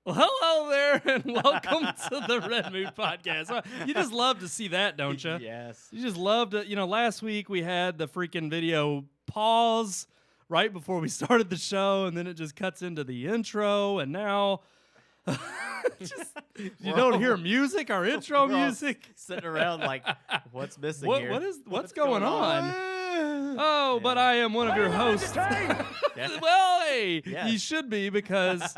Well, hello there, and welcome to the Red Mood Podcast. You just love to see that, don't you? Yes. You just love to, last week we had the freaking video pause right before we started the show, and then it just cuts into the intro, and now you don't hear music, our intro music. Sitting around like, what's missing here? What's going on? Oh, but I am one of your hosts. Well, hey, you should be, because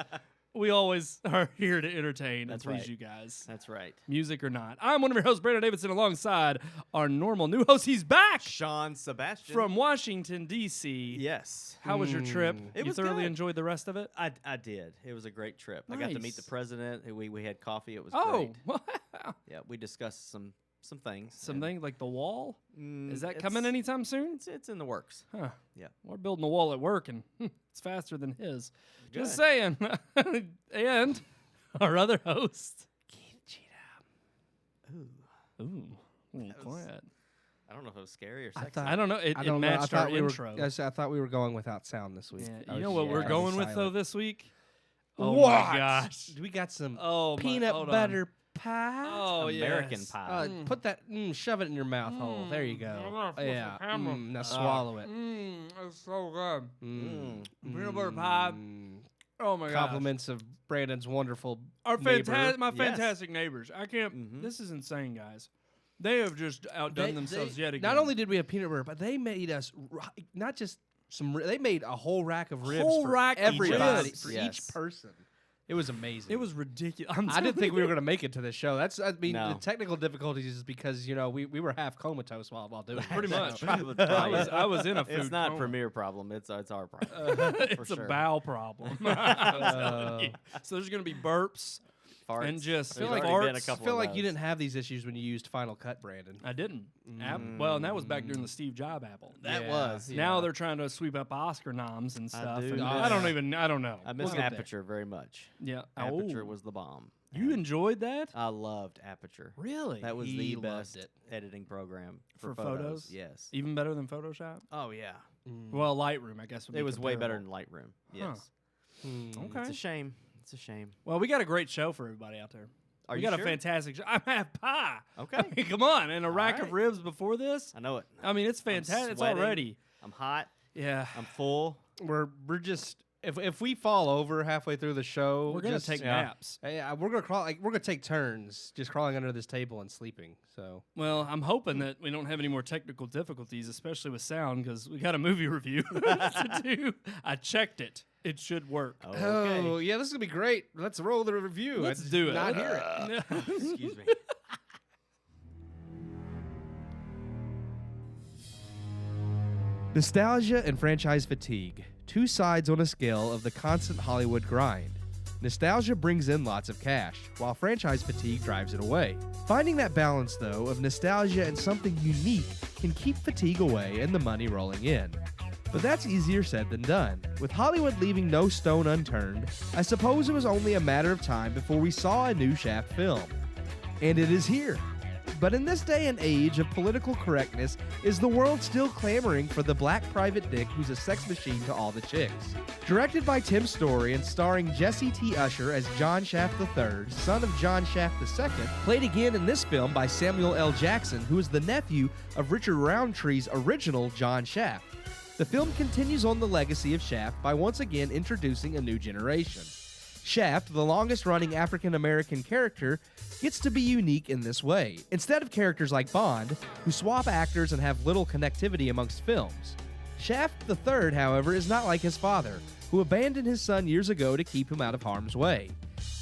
we always are here to entertain and please you guys. That's right. Music or not. I'm one of your hosts, Brandon Davidson, alongside our normal new host. He's back! Sean Sebastian. From Washington, D.C. Yes. How was your trip? It you was thoroughly good. enjoyed the rest of it? I did. It was a great trip. Nice. I got to meet the president. We had coffee. It was Oh, great. wow. Yeah, we discussed some things. Some things like the wall? Is that it's- coming anytime soon? It's in the works. Huh. Yeah. We're building a wall at work, and it's faster than his. Good. Just saying. And our other host. Keith Cheetah. Ooh. Ooh. Quiet. I don't know if it was scary or sexy. I don't know. It I matched our intro. I thought we were going without sound this week. Yeah. You know what we're going with, though, this week? Oh, what? my gosh. We got some Oh, peanut hold butter pie. Oh, American yes. pie. Put that, shove it in your mouth hole. There you go. Yeah. Now swallow it. It's so good. Peanut butter Mm. pie. Oh, my god. Compliments of Brandon's wonderful Our neighbor. my Yes. fantastic neighbors. I can't. This is insane, guys. They have just outdone themselves yet again. Not only did we have peanut butter, but they made us not just some. They made a whole rack of ribs Whole for rack of everybody, ribs. for Yes. each person. It was amazing. It was ridiculous. I didn't think we were going to make it to this show. No. The technical difficulties is because we were half comatose while doing it. Pretty much. So, I was in a food It's not coma. Premier problem. It's our problem. It's a sure. bowel problem. I'm telling you. So there's going to be burps. Farts. And just There's feel like already been a farts. couple I feel of like you those. didn't have these issues when you used Final Cut, Brandon. I didn't. Well, and that was back during the Steve Jobs Apple. That Yeah. was. Now they're trying to sweep up Oscar noms and stuff. do and miss- I don't know. I miss We'll get there. Aperture very much. Yeah. Aperture Oh. was the bomb. You enjoyed that? I loved Aperture. Really? That was He the loved best it. editing program For photos. photos? Yes. Even better than Photoshop? Oh yeah. Well, Lightroom, I guess. Would be It was way better comparable. than Lightroom. Yes. Okay. It's a shame. It's a shame. Well, we got a great show for everybody out there. Are we you got sure? a fantastic show. I'm half pie. Okay. I mean, come on. And a rack of right. ribs before this? I know it. I mean, it's fantastic. It's sweating. already. I'm hot. Yeah. I'm full. We're just if we fall over halfway through the show, We're going to just- take yeah. naps. Yeah, we're gonna crawl. We're gonna take turns just crawling under this table and sleeping. So Well, I'm hoping that we don't have any more technical difficulties, especially with sound, because we got a movie review to do. I checked it. It should work. Okay. Oh yeah, this is gonna be great. Let's roll the review. Let's I do it. Not hear it. Excuse me. Nostalgia and franchise fatigue, two sides on a scale of the constant Hollywood grind. Nostalgia brings in lots of cash, while franchise fatigue drives it away. Finding that balance, though, of nostalgia and something unique can keep fatigue away and the money rolling in. But that's easier said than done. With Hollywood leaving no stone unturned, I suppose it was only a matter of time before we saw a new Shaft film. And it is here. But in this day and age of political correctness, is the world still clamoring for the black private dick who's a sex machine to all the chicks? Directed by Tim Story and starring Jesse T. Usher as John Shaft III, son of John Shaft II, played again in this film by Samuel L. Jackson, who is the nephew of Richard Roundtree's original John Shaft. The film continues on the legacy of Shaft by once again introducing a new generation. Shaft, the longest-running African-American character, gets to be unique in this way. Instead of characters like Bond, who swap actors and have little connectivity amongst films. Shaft III, however, is not like his father, who abandoned his son years ago to keep him out of harm's way.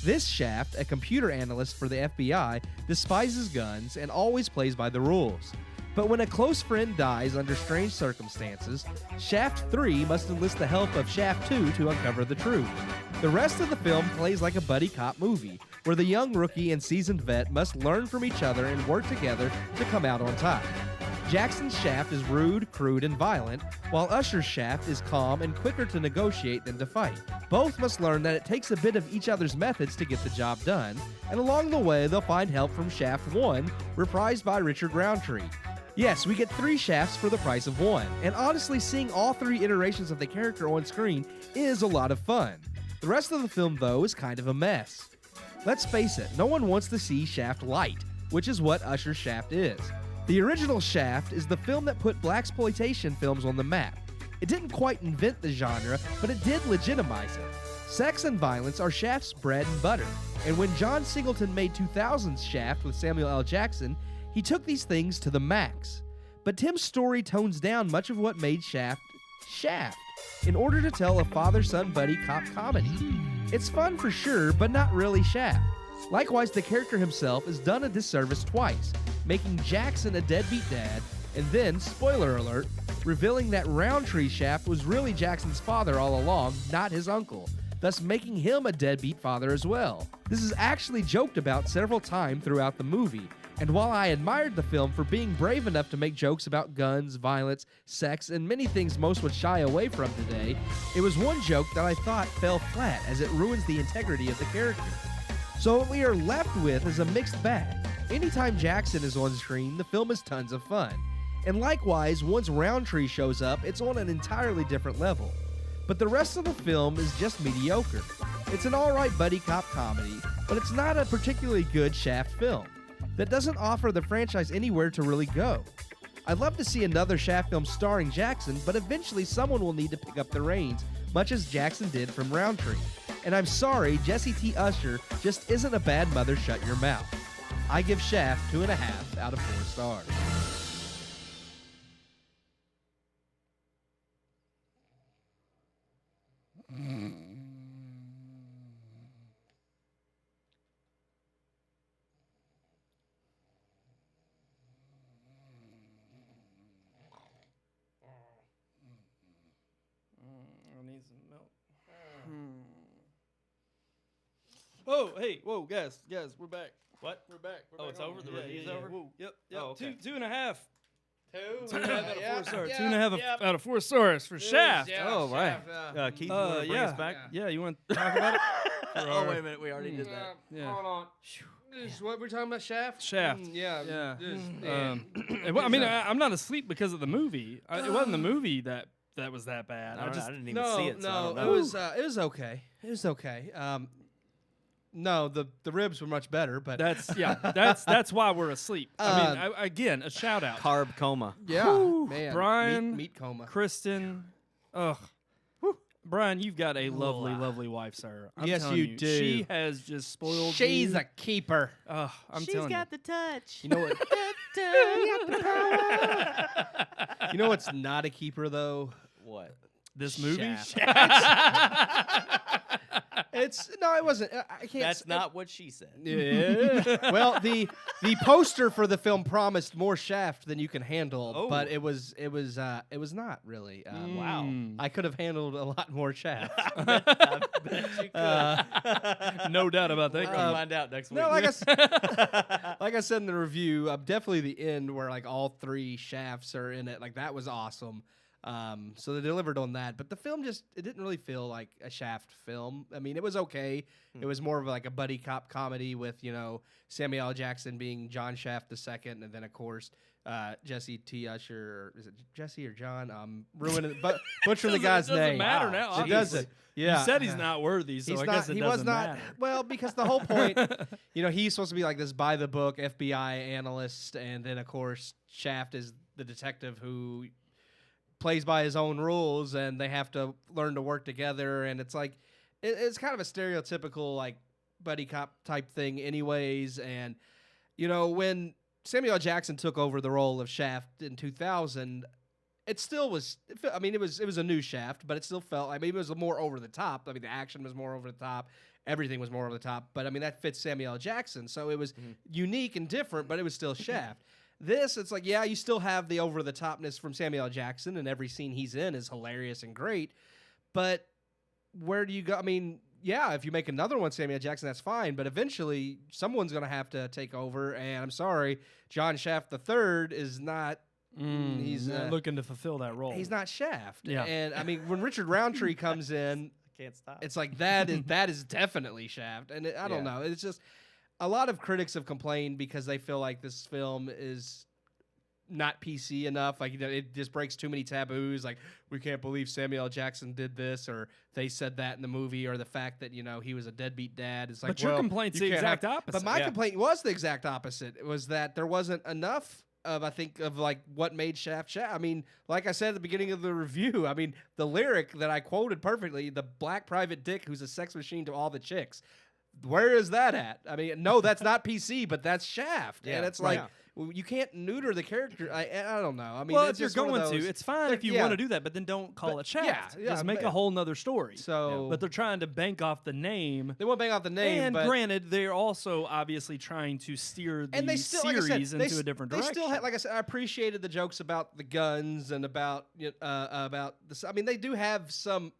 This Shaft, a computer analyst for the FBI, despises guns and always plays by the rules. But when a close friend dies under strange circumstances, Shaft 3 must enlist the help of Shaft 2 to uncover the truth. The rest of the film plays like a buddy cop movie, where the young rookie and seasoned vet must learn from each other and work together to come out on top. Jackson's Shaft is rude, crude, and violent, while Usher's Shaft is calm and quicker to negotiate than to fight. Both must learn that it takes a bit of each other's methods to get the job done, and along the way they'll find help from Shaft 1, reprised by Richard Roundtree. Yes, we get 3 Shafts for the price of 1, and honestly seeing all 3 iterations of the character on screen is a lot of fun. The rest of the film, though, is kind of a mess. Let's face it, no one wants to see Shaft light, which is what Usher's Shaft is. The original Shaft is the film that put blaxploitation films on the map. It didn't quite invent the genre, but it did legitimize it. Sex and violence are Shaft's bread and butter, and when John Singleton made 2000's Shaft with Samuel L. Jackson, he took these things to the max. But Tim's story tones down much of what made Shaft, Shaft, in order to tell a father-son buddy cop comedy. It's fun for sure, but not really Shaft. Likewise, the character himself is done a disservice twice, making Jackson a deadbeat dad, and then, spoiler alert, revealing that Roundtree Shaft was really Jackson's father all along, not his uncle, thus making him a deadbeat father as well. This is actually joked about several times throughout the movie, and while I admired the film for being brave enough to make jokes about guns, violence, sex, and many things most would shy away from today, it was one joke that I thought fell flat as it ruins the integrity of the character. So what we are left with is a mixed bag. Anytime Jackson is on screen, the film is tons of fun. And likewise, once Roundtree shows up, it's on an entirely different level. But the rest of the film is just mediocre. It's an alright buddy cop comedy, but it's not a particularly good Shaft film that doesn't offer the franchise anywhere to really go. I'd love to see another Shaft film starring Jackson, but eventually someone will need to pick up the reins, much as Jackson did from Roundtree. And I'm sorry, Jessie T. Usher just isn't a bad mother shut your mouth. I give Shaft 2.5 out of 4 stars. I need some milk. Oh, hey, whoa, guys, we're back. What? We're back. Oh, it's over? The review's over? Whoa, yep. Oh, okay. 2.5. 2.5 out of 4 stars. 2.5 out of 4 stars for Shaft. Oh, right. Keith, you want to bring us back? Yeah, you want to talk about it? Oh, wait a minute. We already did that. Yeah. Hold on. This is what we're talking about, Shaft? Shaft. Yeah. I mean, I'm not asleep because of the movie. It wasn't the movie that was that bad. I didn't even see it, so I don't it know. was okay. It was okay. No, the ribs were much better, but that's why we're asleep. I mean, again, a shout out. Carb coma. yeah, Whew, man, Brian, meat coma. Kristen, Brian, you've got a lovely wife, sir. I'm Yes, telling you you do. She has just spoiled She's you. a keeper. I'm She's telling got the touch. You know what? You know what's not a keeper though? What? this movie. It wasn't. I can't. That's not what she said. Yeah. Well, the poster for the film promised more Shaft than you can handle, but it was not really. Wow. I could have handled a lot more Shaft. I bet you could. No doubt about that. We'll find out next week. No, like I said in the review, definitely the end where like all 3 Shafts are in it. Like that was awesome. So they delivered on that, but the film it didn't really feel like a Shaft film. I mean, it was okay. It was more of like a buddy cop comedy with, Samuel L. Jackson being John Shaft II, and then of course, Jessie T. Usher, is it Jesse or John? Ruining butchering the guy's name. Doesn't matter now. It doesn't. Yeah. You said he's not worthy, so I guess it doesn't matter. Well, because the whole point, he's supposed to be like this by the book FBI analyst, and then of course Shaft is the detective who plays by his own rules, and they have to learn to work together, and it's like it's kind of a stereotypical like buddy cop type thing anyways. And when Samuel L. Jackson took over the role of Shaft in 2000, it still was, I mean, it was a new Shaft, but it still felt, I mean, it was more over the top. I mean, the action was more over the top, everything was more over the top, but I mean, that fits Samuel L. Jackson, so it was unique and different, but it was still Shaft. This, it's like, yeah, you still have the over-the-topness from Samuel L. Jackson, and every scene he's in is hilarious and great, but where do you go? I mean, yeah, if you make another one, Samuel L. Jackson, that's fine, but eventually someone's going to have to take over, and I'm sorry, John Shaft III is not... he's looking to fulfill that role. He's not Shaft. Yeah. And, I mean, when Richard Roundtree comes in... Can't stop. It's like, that is definitely Shaft, and I don't know. It's just... A lot of critics have complained because they feel like this film is not PC enough. Like, it just breaks too many taboos. Like, we can't believe Samuel L. Jackson did this, or they said that in the movie, or the fact that he was a deadbeat dad. It's like, but your complaint's the exact opposite. But my complaint was the exact opposite. It was that there wasn't enough of like what made Shaft. I mean, like I said at the beginning of the review, I mean, the lyric that I quoted perfectly, the black private dick who's a sex machine to all the chicks. Where is that at? I mean, no, that's not PC, but that's Shaft. And it's like, you can't neuter the character. I don't know. I mean, well, if you're going to, it's fine if you want to do that, but then don't call it Shaft. Just make a whole nother story. So, but they're trying to bank off the name. They won't bank off the name. And but granted, they're also obviously trying to steer the series into a different direction. They still like I said, I appreciated the jokes about the guns and about this. I mean, they do have some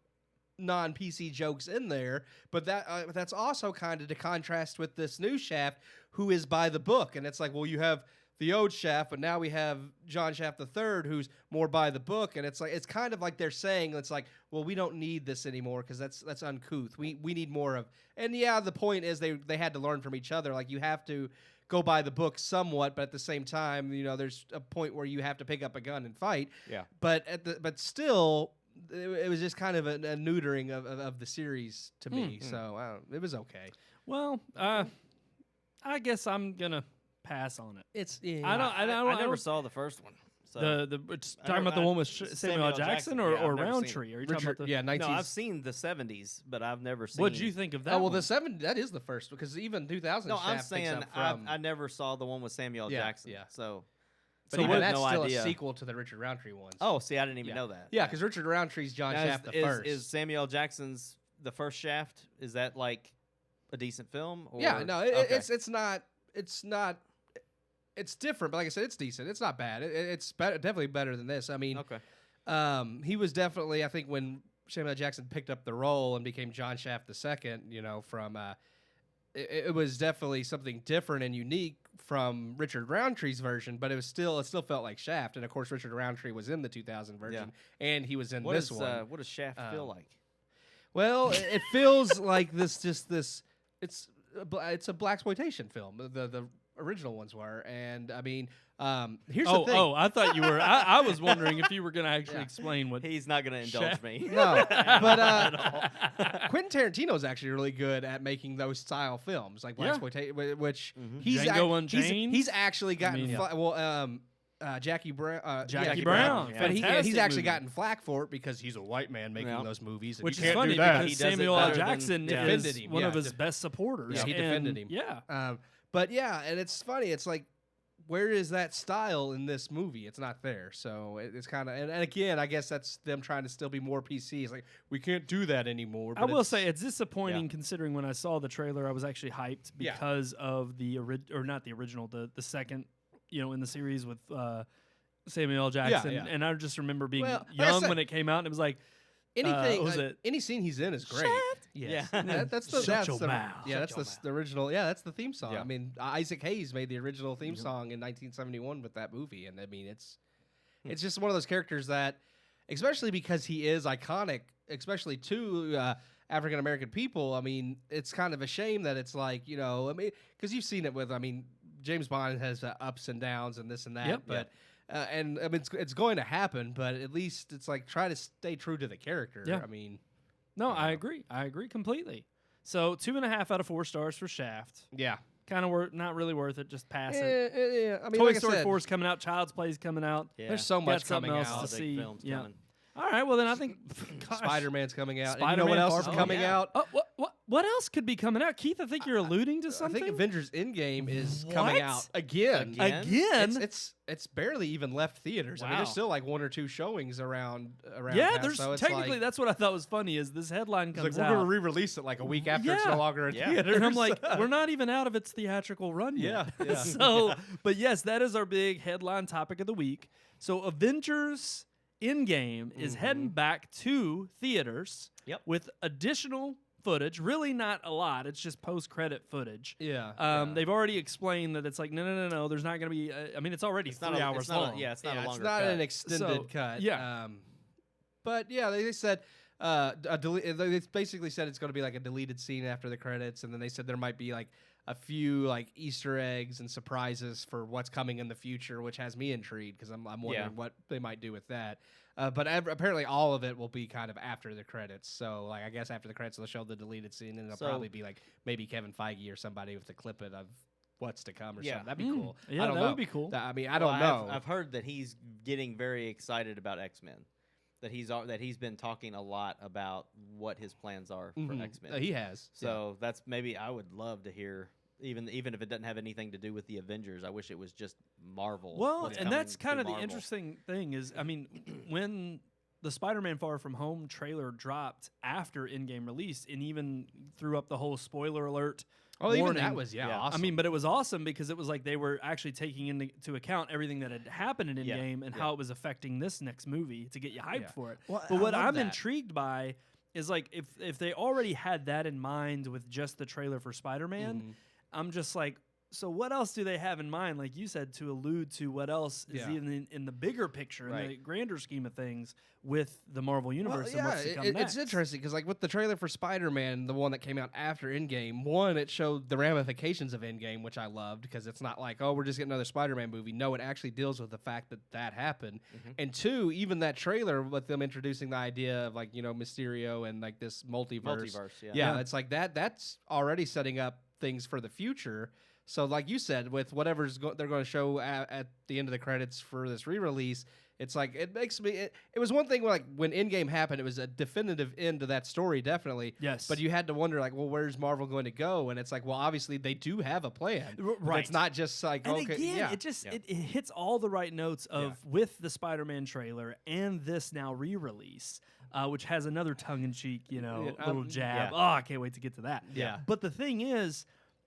non-PC jokes in there, but that's also kind of to contrast with this new Shaft, who is by the book. And it's like, well, you have the old Shaft, but now we have John Shaft III, who's more by the book. And it's like, it's kind of like they're saying, it's like, well, we don't need this anymore because that's uncouth. We need more of. And the point is they had to learn from each other. Like, you have to go by the book somewhat, but at the same time, there's a point where you have to pick up a gun and fight. Yeah. But still, it was just kind of a neutering of the series to me. So it was okay. Well, I guess I'm gonna pass on it. It's I never saw the first one. So talking about the one with Samuel L. Jackson or Roundtree? Are you talking about the? Yeah, 19s. No, I've seen the 70s, but I've never seen. What'd you think of that? Oh well, one? the 70s, that is the first, because even 2000. No, Shaft I'm saying picks up from, I never saw the one with Samuel L. Jackson. Yeah. So. But even that's still a sequel to the Richard Roundtree ones. Oh, see, I didn't even know that. Yeah, because Richard Roundtree's John Shaft the first. Is Samuel L. Jackson's the first Shaft? Is that like a decent film? Or? Yeah, no, it's not. It's different, but like I said, it's decent. It's not bad. It's definitely better than this. I mean, he was definitely, I think, when Samuel L. Jackson picked up the role and became John Shaft II, from it was definitely something different and unique from Richard Roundtree's version, but it still felt like Shaft. And of course, Richard Roundtree was in the 2000 version, and he was in this one. What does Shaft feel like? Well, it feels like this. It's a blaxploitation film. The original ones were, and I mean, here's the thing. Oh, I thought you were. I was wondering if you were going to actually explain what. He's not going to indulge me. No, but Quentin Tarantino's actually really good at making those style films, like blaxploitation, which Django Unchained. He's actually gotten Jackie Brown. Jackie Brown. But he's actually gotten flack for it because he's a white man making those movies. Which is funny because Samuel L. Jackson is him. one of his best supporters. Yeah, he defended him. Yeah. But yeah, and it's funny. It's like, where is that style in this movie? It's not there. So it's kind of, and again, I guess that's them trying to still be more PC. It's like, we can't do that anymore. But I will say it's disappointing considering when I saw the trailer, I was actually hyped because of the second, in the series with Samuel L. Jackson. And I just remember being young when it came out, and it was like, any scene he's in is great. Yes. Yeah, that's the the original. Yeah, that's the theme song. Yeah. I mean, Isaac Hayes made the original theme song in 1971 with that movie, and I mean, it's just one of those characters that, especially because he is iconic, especially to African American people. I mean, it's kind of a shame that it's like, because you've seen it with, James Bond has ups and downs and this and that, but. And I mean, it's going to happen, but at least it's like, try to stay true to the character. Yeah. I mean, I agree. I agree completely. So 2.5 out of 4 stars for Shaft. Yeah, kind of not really worth it. Just pass it. Yeah. I mean, Toy like Story 4 is coming out. Child's Play is coming out. Yeah. There's so much something coming else out. to see. Coming. All right. Well, then I think Spider-Man's coming out. Spider-Man, and you know what else is coming out? Oh, what else could be coming out? Keith, I think you're alluding to something. I think Avengers Endgame is coming out again. It's barely even left theaters. Wow. I mean, there's still like 1 or 2 showings around. Yeah, town, there's so it's technically like, that's what I thought was funny is this headline comes we're out. going to re-release it like a week after it's no longer in theaters. And I'm like, we're not even out of its theatrical run yet. Yeah. So, but yes, that is our big headline topic of the week. So Avengers Endgame is heading back to theaters with additional footage. Really not a lot. It's just post-credit footage. Yeah. They've already explained that it's like, no. There's not going to be. It's already 3 hours long. It's not a longer It's not cut. an extended cut. Yeah. But yeah, they said They basically said it's going to be like a deleted scene after the credits, and then they said there might be like a few like Easter eggs and surprises for what's coming in the future, which has me intrigued because I'm wondering what they might do with that. But apparently all of it will be kind of after the credits. So like I guess after the credits they'll show the deleted scene, and it'll probably be like maybe Kevin Feige or somebody with a clip of what's to come or something. That'd be cool. Yeah, that would be cool. I mean, I don't know. I've heard that he's getting very excited about X-Men. That he's been talking a lot about what his plans are for X-Men. He has. So that's maybe I would love to hear. Even if it doesn't have anything to do with the Avengers, I wish it was just Marvel. Well, and that's kind of the interesting thing is, I mean, when the Spider-Man Far From Home trailer dropped after in-game release, and even threw up the whole spoiler alert. Warning. Even that was awesome. I mean, but it was awesome because it was like they were actually taking into account everything that had happened in in-game and how it was affecting this next movie to get you hyped for it. Well, but what I'm intrigued by is like if they already had that in mind with just the trailer for Spider-Man. I'm just like, so what else do they have in mind, like you said, to allude to what else is even in the bigger picture, in the grander scheme of things with the Marvel Universe and what's to come next? It's interesting because like with the trailer for Spider-Man, the one that came out after Endgame, one, it showed the ramifications of Endgame, which I loved because it's not like, oh, we're just getting another Spider-Man movie. No, it actually deals with the fact that happened. And two, even that trailer with them introducing the idea of like, Mysterio and like this multiverse. Yeah, it's like that's already setting up things for the future. So like you said, with whatever's they're going to show at the end of the credits for this re-release, it's like it makes me it was one thing like when Endgame happened, it was a definitive end to that story, definitely. Yes. But you had to wonder like, well, where's Marvel going to go? And it's like, well, obviously they do have a plan. Right. It's not just like, and okay, again, it hits all the right notes of with the Spider-Man trailer and this now re-release. Which has another tongue-in-cheek, little jab. Oh, I can't wait to get to that. Yeah. But the thing is,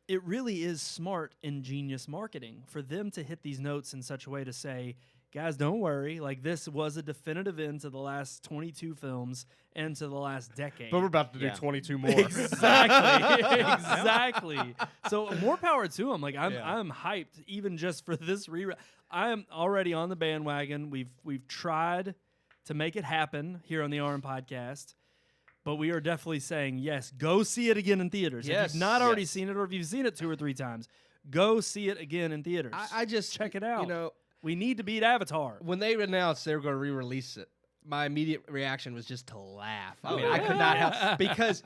it really is smart, ingenious marketing for them to hit these notes in such a way to say, guys, don't worry. Like, this was a definitive end to the last 22 films and to the last decade. But we're about to do 22 more. Exactly. Exactly. So more power to them. Like, I'm hyped even just for this I am already on the bandwagon. We've tried to make it happen here on the RMPodcast, but we are definitely saying, yes, go see it again in theaters. Yes. If you've not already seen it, or if you've seen it 2 or 3 times, go see it again in theaters. I just check it out. We need to beat Avatar. When they announced they were going to re-release it, my immediate reaction was just to laugh. I mean, I could not help because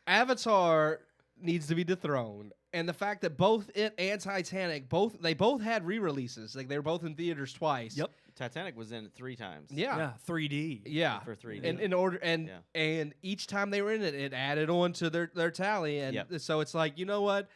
Avatar needs to be dethroned. And the fact that both it and Titanic both had re-releases, like they were both in theaters twice. Yep. Titanic was in it 3 times. Yeah. 3D. Yeah. For 3D. And each time they were in it, it added on to their tally. And so it's like, you know what?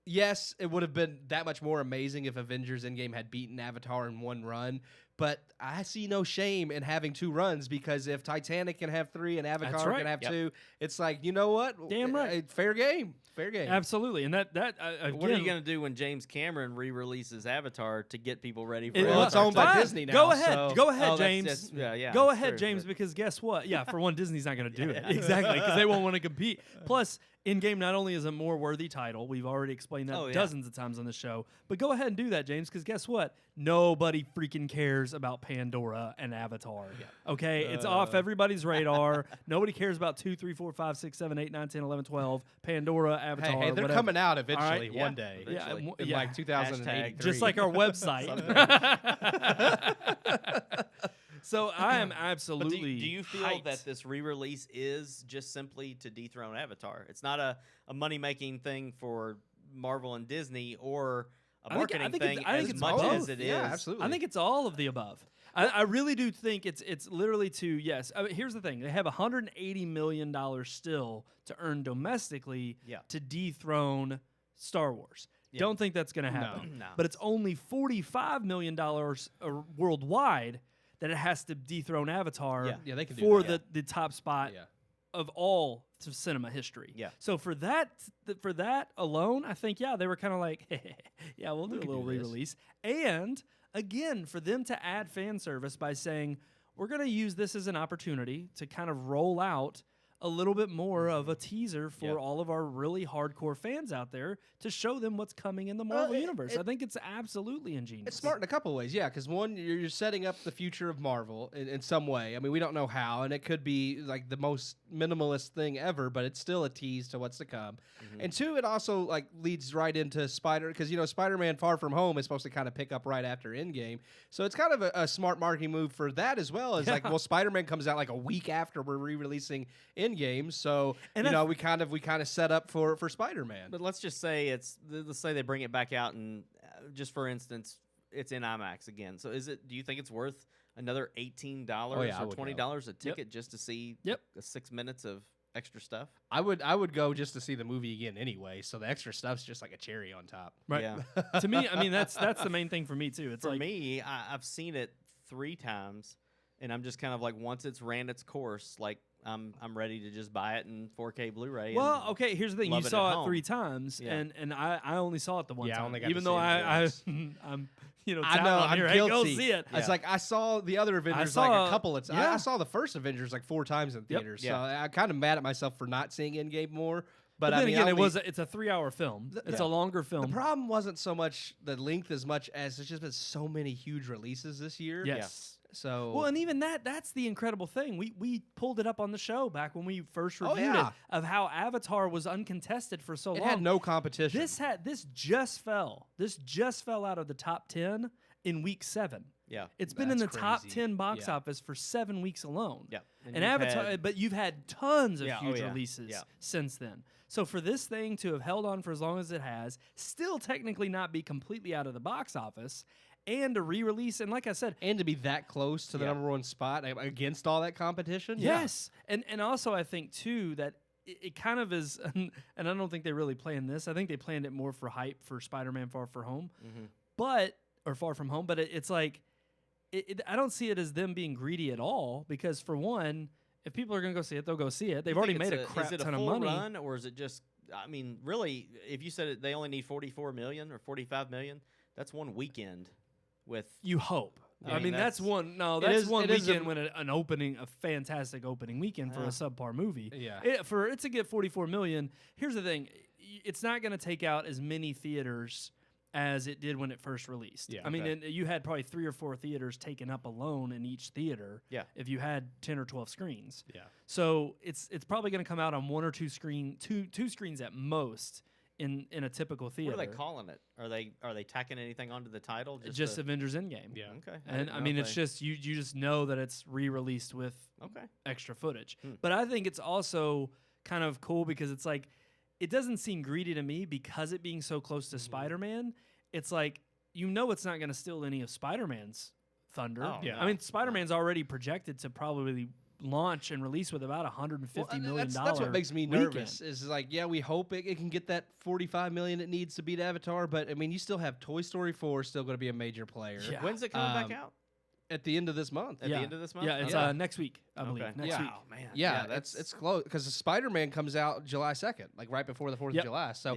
Yes, it would have been that much more amazing if Avengers Endgame had beaten Avatar in one run. But I see no shame in having 2 runs because if Titanic can have 3 and Avatar can have 2, it's like, you know what? Damn right. Fair game. Fair game. Absolutely. And that again, what are you going to do when James Cameron re-releases Avatar to get people ready for Well, it's owned by Disney now. Go ahead. So. Go ahead, James. Go ahead, true, James, because guess what? Yeah, for one, Disney's not going to do it. Exactly, because they won't want to compete. Plus, Endgame not only is a more worthy title, we've already explained that dozens of times on the show, but go ahead and do that, James, because guess what? Nobody freaking cares about Pandora and Avatar. Okay? It's off everybody's radar. Nobody cares about 2, 3, 4, 5, 6, 7, 8, 9, 10, 11, 12, Pandora, Avatar, Hey, they're whatever. coming out eventually, right? one day. In like 2083. Just like our website. So I am absolutely. Do you feel hyped. that this re-release is just simply to dethrone Avatar? It's not a money-making thing for Marvel and Disney or a marketing thing as much as it is. Yeah, absolutely. I think it's all of the above. I really do think it's literally to I mean, here's the thing: they have $180 million still to earn domestically to dethrone Star Wars. Don't think that's going to happen. No. But it's only $45 million worldwide that it has to dethrone Avatar they can do for that. the top spot of all cinema history. Yeah. So for that alone, I think they were kind of like, we'll do a little re-release. And again, for them to add fan service by saying we're going to use this as an opportunity to kind of roll out a little bit more of a teaser for all of our really hardcore fans out there to show them what's coming in the Marvel universe. I think it's absolutely ingenious. It's smart in a couple of ways, yeah, because one, you're setting up the future of Marvel in some way. I mean, we don't know how, and it could be like the most minimalist thing ever, but it's still a tease to what's to come. And two, it also like leads right into because Spider-Man Far From Home is supposed to kind of pick up right after Endgame, so it's kind of a smart marketing move for that as well. As like, well, Spider-Man comes out like a week after we're re-releasing Endgame, so we kind of set up for Spider-Man. But let's just say let's say they bring it back out, and just for instance, it's in IMAX again. So do you think it's worth another $18 or $20 a ticket just to see 6 minutes of extra stuff? I would go just to see the movie again anyway, so the extra stuff's just like a cherry on top. Right. Yeah. To me, I mean, that's the main thing for me too. It's for like me, I've seen it 3 times, and I'm just kind of like, once it's ran its course, like I'm ready to just buy it in 4K Blu-ray. Well, okay, here's the thing: you saw it 3 times, and I only saw it the one time. I only got even to though I'm I know I'm guilty. Hey, go see it. It's like I saw the other Avengers like a couple of times. I saw the first Avengers like 4 times in theaters, so I'm kind of mad at myself for not seeing Endgame more. But then I mean, again, it's a 3-hour film. It's a longer film. The problem wasn't so much the length as much as there's just been so many huge releases this year. Yes. So well, and even that's the incredible thing. We pulled it up on the show back when we first reviewed it of how Avatar was uncontested for so long. It had no competition. This just fell out of the top 10 in week 7. Yeah, it's been in the top 10 box office for 7 weeks alone. Yeah, and Avatar, but you've had tons of huge releases since then. So for this thing to have held on for as long as it has, still technically not be completely out of the box office, and to re-release, and like I said, and to be that close to the number 1 spot against all that competition. Yes, and also I think too that it kind of is, and I don't think they really planned this. I think they planned it more for hype for Spider-Man Far From Home, Far From Home. But it's like I don't see it as them being greedy at all, because for one, if people are going to go see it, they'll go see it. They've already made a crap ton of money. Run, or is it just? I mean, really, if you said they only need 44 million or 45 million, that's one weekend. With you hope. I mean, that's one. No, that's one weekend when a fantastic opening weekend for a subpar movie. Yeah. For it to get 44 million, here's the thing: it's not going to take out as many theaters as it did when it first released. Yeah. I mean, you had probably 3 or 4 theaters taken up alone in each theater. Yeah. If you had 10 or 12 screens. Yeah. So it's probably going to come out on 1 or 2 two screens at most. In a typical theater. What are they calling it? Are they tacking anything onto the title? Just Avengers Endgame. Yeah. Okay. And I mean, it's just you just know that it's re-released with extra footage. But I think it's also kind of cool because it's like it doesn't seem greedy to me because it being so close to Spider-Man. It's like it's not going to steal any of Spider-Man's thunder. Oh, I mean, Spider-Man's already projected to probably launch and release with about $150 million. That's what makes me nervous. Is like, we hope it can get that $45 million it needs to beat Avatar, but I mean, you still have Toy Story 4 still going to be a major player. Yeah. When's it coming back out? At the end of this month. At the end of this month? Yeah, it's next week, I believe. Next week. Oh, man. Yeah, it's close because Spider-Man comes out July 2nd, like right before the 4th of July. So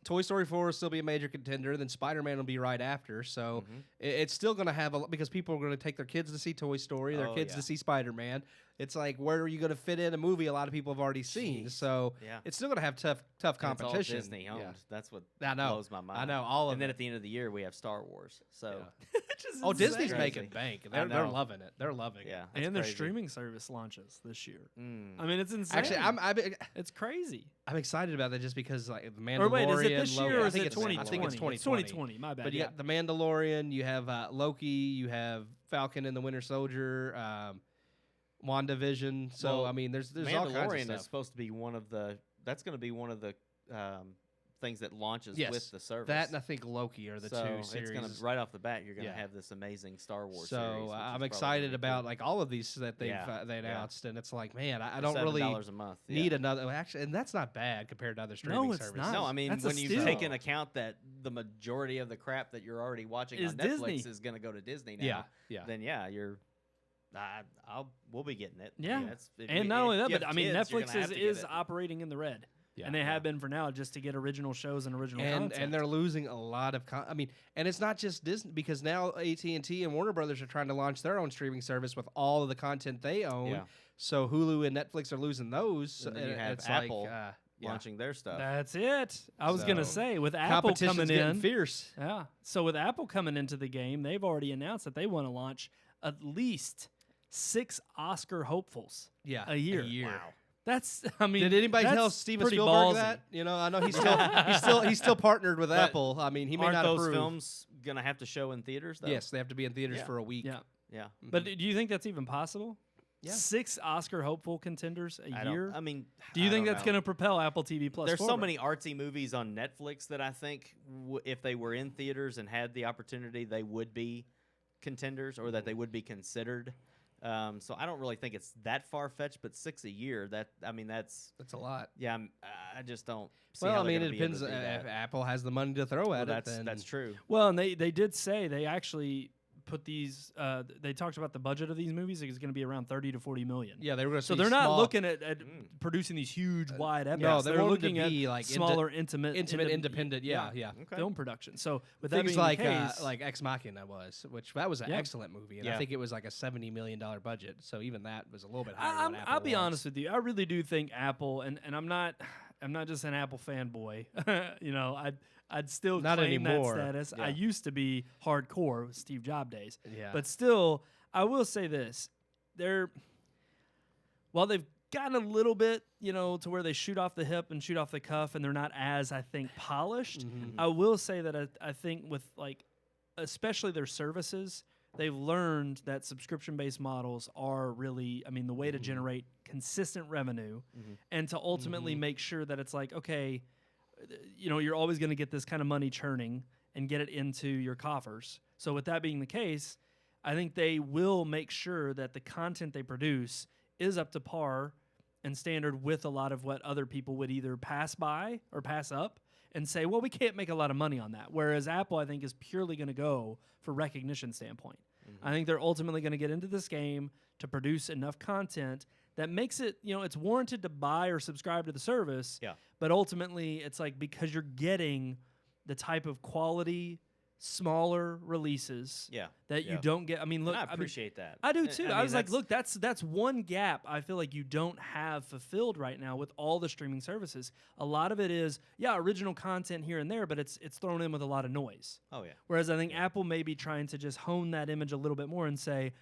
Toy Story 4 will still be a major contender. Then Spider-Man will be right after. So it's still going to have because people are going to take their kids to see Toy Story, their kids to see Spider-Man. It's like, where are you going to fit in a movie a lot of people have already seen? So it's still going to have tough competition. It's all Disney owned. That's what I know. blows my mind. I know all of And then at the end of the year, we have Star Wars. So Disney's making bank. They're loving it. They're loving it. Yeah, and their streaming service launches this year. I mean, it's insane. Actually, it's crazy. I'm excited about that just because like the Mandalorian. Or wait, is it this year or is it 2020? I think it's 2020. It's 2020. My bad. But you got the Mandalorian. You have Loki. You have Falcon and the Winter Soldier. WandaVision. So I mean, there's all kinds of stuff. Mandalorian is supposed to be one of the. That's going to be one of the things that launches with the service. That and I think Loki are the two series. It's going to right off the bat. You're going to have this amazing Star Wars. So series, I'm excited about like all of these that they announced, and it's like, man, I don't really $7 a month, need another. Actually, and that's not bad compared to other streaming services. Not. No, I mean that's when you take into account that the majority of the crap that you're already watching on Netflix is going to go to Disney now. Then you're. We'll be getting it. Yeah, and not only that, but I mean, Netflix is operating in the red. and they have been for now just to get original shows and original content. And they're losing a lot of and it's not just Disney, because now AT&T and Warner Brothers are trying to launch their own streaming service with all of the content they own. Yeah. So Hulu and Netflix are losing those. And then you have Apple launching their stuff. That's it. I was going to say, with Apple coming in, fierce. Yeah. So with Apple coming into the game, they've already announced that they want to launch at least 6 Oscar hopefuls a year. Wow. That's, did anybody tell Steven Spielberg that? I know he's still partnered with Apple. He may not approve. Aren't those films gonna have to show in theaters though? Yes, they have to be in theaters for a week. Yeah. Mm-hmm. But do you think that's even possible? Yeah. 6 Oscar hopeful contenders a year? Do you think that's going to propel Apple TV Plus There's forward? so many artsy movies on Netflix that I think if they were in theaters and had the opportunity, they would be contenders, or that they would be considered. So I don't really think it's that far-fetched, but 6 a year, that's a lot. Yeah, I just don't see how it depends. If Apple has the money to throw at it, then that's true. Well, and they did say they actually put these. They talked about the budget of these movies is going to be around 30 to 40 million. Yeah, they were. So they're not looking at producing these huge, wide epics. No, they're looking at like smaller, intimate, independent. Film production. So with things that being like the case, like Ex Machina was, which that was an excellent movie, and I think it was like a $70 million budget. So even that was a little bit higher. I'll be honest with you. I really do think Apple, and I'm not just an Apple fanboy. I'd still not claim anymore. that status. I used to be hardcore with Steve Jobs days. Yeah. But still, I will say this. While they've gotten a little bit, to where they shoot off the hip and shoot off the cuff, and they're not as, I think, polished, I will say that I think with, especially their services, they've learned that subscription-based models are really, the way to generate consistent revenue and to ultimately make sure that it's like, okay, you're always going to get this kind of money churning and get it into your coffers. So with that being the case, I think they will make sure that the content they produce is up to par and standard with a lot of what other people would either pass by or pass up and say, well, we can't make a lot of money on that. Whereas Apple, I think, is purely going to go for recognition standpoint. I think they're ultimately going to get into this game to produce enough content that makes it, it's warranted to buy or subscribe to the service. Yeah. But ultimately, it's like because you're getting the type of quality, smaller releases that you don't get. Look, I appreciate that. I do too. I was like, look, that's one gap I feel like you don't have fulfilled right now with all the streaming services. A lot of it is, original content here and there, but it's thrown in with a lot of noise. Oh, yeah. Whereas I think Apple may be trying to just hone that image a little bit more and say,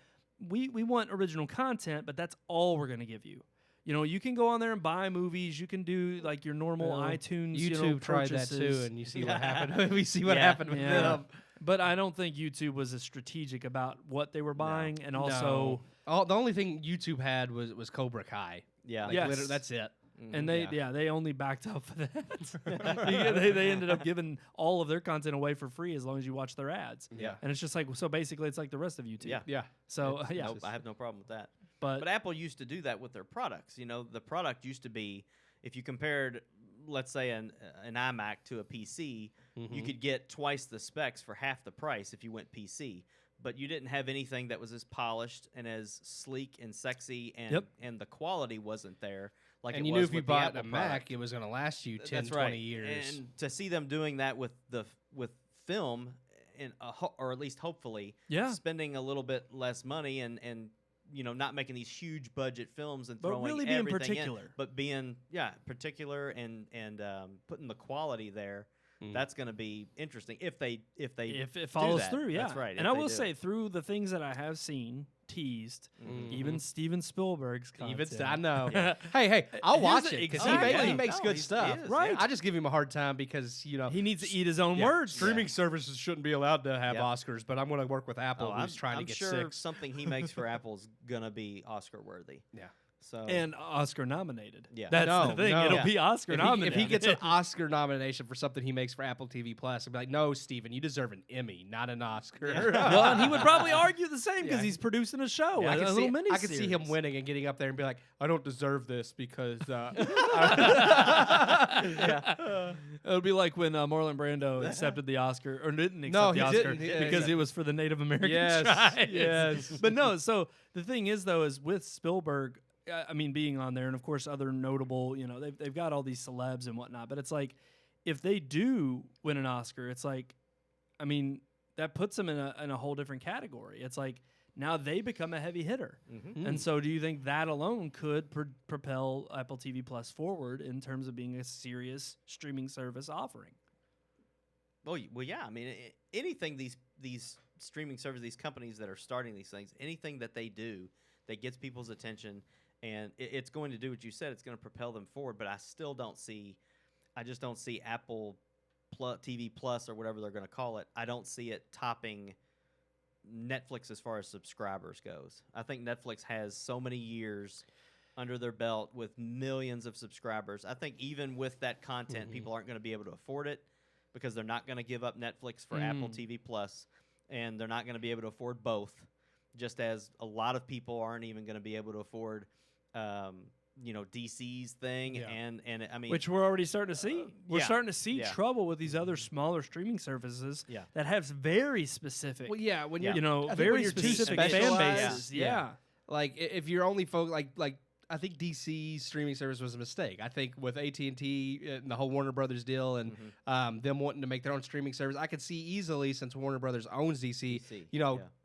we want original content, but that's all we're going to give you. You can go on there and buy movies. You can do like your normal iTunes. YouTube tried that too, and you see what happened. We see what happened with them. But I don't think YouTube was as strategic about what they were buying, and also the only thing YouTube had was Cobra Kai. Yeah, that's it. And they only backed up for that. they ended up giving all of their content away for free as long as you watch their ads. Yeah, and it's just like, so basically, it's like the rest of YouTube. Yeah. So Nope, I have no problem with that. But Apple used to do that with their products. The product used to be, if you compared, let's say, an iMac to a PC, you could get twice the specs for half the price if you went PC. But you didn't have anything that was as polished and as sleek and sexy, and the quality wasn't there. And you knew if you bought a Mac, it was going to last you 10, 20 years. And to see them doing that with film, or at least hopefully, spending a little bit less money and not making these huge budget films and throwing really everything being particular. But being particular and putting the quality there. That's going to be interesting if it follows through. Yeah, that's right. And I will say, through the things that I have seen teased, even Steven Spielberg's content. I know. Hey, I'll watch it because he makes good stuff. Right. I just give him a hard time because he needs to eat his own words. Streaming services shouldn't be allowed to have Oscars, but I'm going to work with Apple, who's trying to get sure 6. Something he makes for Apple's going to be Oscar worthy. Yeah. So and Oscar nominated. Yeah, that's the thing. It'll be Oscar nominated. If he gets an Oscar nomination for something he makes for Apple TV Plus, I'd be like, no, Steven, you deserve an Emmy, not an Oscar. Well, and he would probably argue the same because he's producing a show, a little mini. I could see him winning and getting up there and be like, I don't deserve this because. It'll be like when Marlon Brando accepted the Oscar or didn't accept the Oscar because it was for the Native American tribes. Yes. But no, so the thing is though, is with Spielberg. I mean, being on there, and of course, other notable, they've got all these celebs and whatnot. But it's like, if they do win an Oscar, it's like, I mean, that puts them in a whole different category. It's like now they become a heavy hitter. Mm-hmm. And so, do you think that alone could propel Apple TV Plus forward in terms of being a serious streaming service offering? Well, yeah. I mean, anything these streaming services, these companies that are starting these things, anything that they do that gets people's attention, and it's going to do what you said. It's going to propel them forward. But I just don't see Apple TV Plus or whatever they're going to call it. I don't see it topping Netflix as far as subscribers goes. I think Netflix has so many years under their belt with millions of subscribers. I think even with that content, people aren't going to be able to afford it because they're not going to give up Netflix for Apple TV Plus, and they're not going to be able to afford both, just as a lot of people aren't even going to be able to afford DC's thing, and I mean, which we're already starting to see. We're starting to see trouble with these other smaller streaming services that have very specific. Well, yeah, when you're, very specific fan bases. Yeah. Like if you're only like I think DC streaming service was a mistake. I think with AT&T and the whole Warner Brothers deal and them wanting to make their own streaming service, I could see easily, since Warner Brothers owns DC,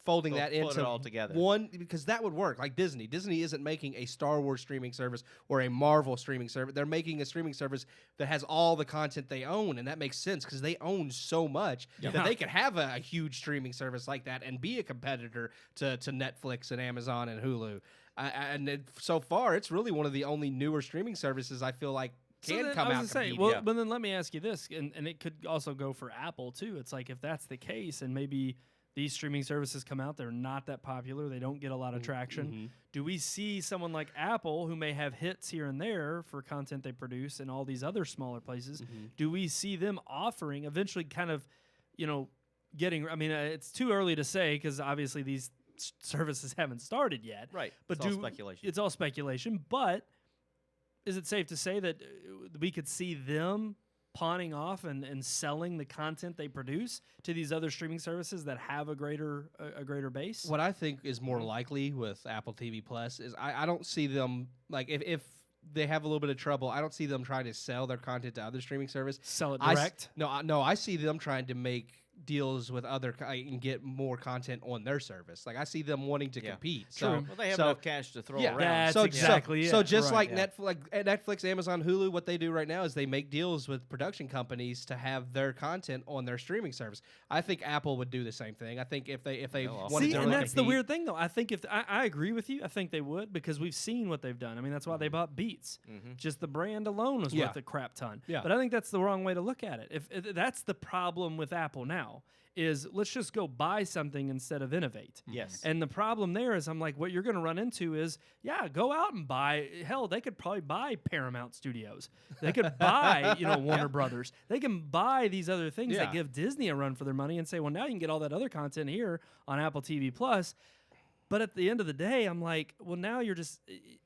folding that into it all together. One, because that would work. Like Disney. Disney isn't making a Star Wars streaming service or a Marvel streaming service. They're making a streaming service that has all the content they own, and that makes sense because they own so much that they could have a huge streaming service like that and be a competitor to Netflix and Amazon and Hulu. So far, it's really one of the only newer streaming services I feel like can come out. But then let me ask you this, and it could also go for Apple too. It's like if that's the case, and maybe these streaming services come out, they're not that popular, they don't get a lot of traction. Do we see someone like Apple, who may have hits here and there for content they produce in all these other smaller places, do we see them offering eventually kind of, getting, I mean, it's too early to say because obviously these services haven't started yet. Right. But it's all speculation. It's all speculation, but is it safe to say that we could see them pawning off and selling the content they produce to these other streaming services that have a greater base? What I think is more likely with Apple TV Plus is I don't see them, like, if they have a little bit of trouble, I don't see them trying to sell their content to other streaming services. Sell it direct? I see them trying to make deals with other and get more content on their service. Like I see them wanting to compete. True. Well, they have enough cash to throw around. That's exactly it. So just like Netflix, Amazon, Hulu, what they do right now is they make deals with production companies to have their content on their streaming service. I think Apple would do the same thing. I think if they wanted to and that's compete, the weird thing though. I think I agree with you. I think they would because we've seen what they've done. I mean, that's why they bought Beats. Just the brand alone was worth a crap ton. Yeah. But I think that's the wrong way to look at it. If that's the problem with Apple now, is let's just go buy something instead of innovate. Yes. And the problem there is I'm like, what you're going to run into is, go out and buy, hell, they could probably buy Paramount Studios. They could buy, Warner Brothers. They can buy these other things that give Disney a run for their money and say, well, now you can get all that other content here on Apple TV Plus. But at the end of the day, I'm like, well, now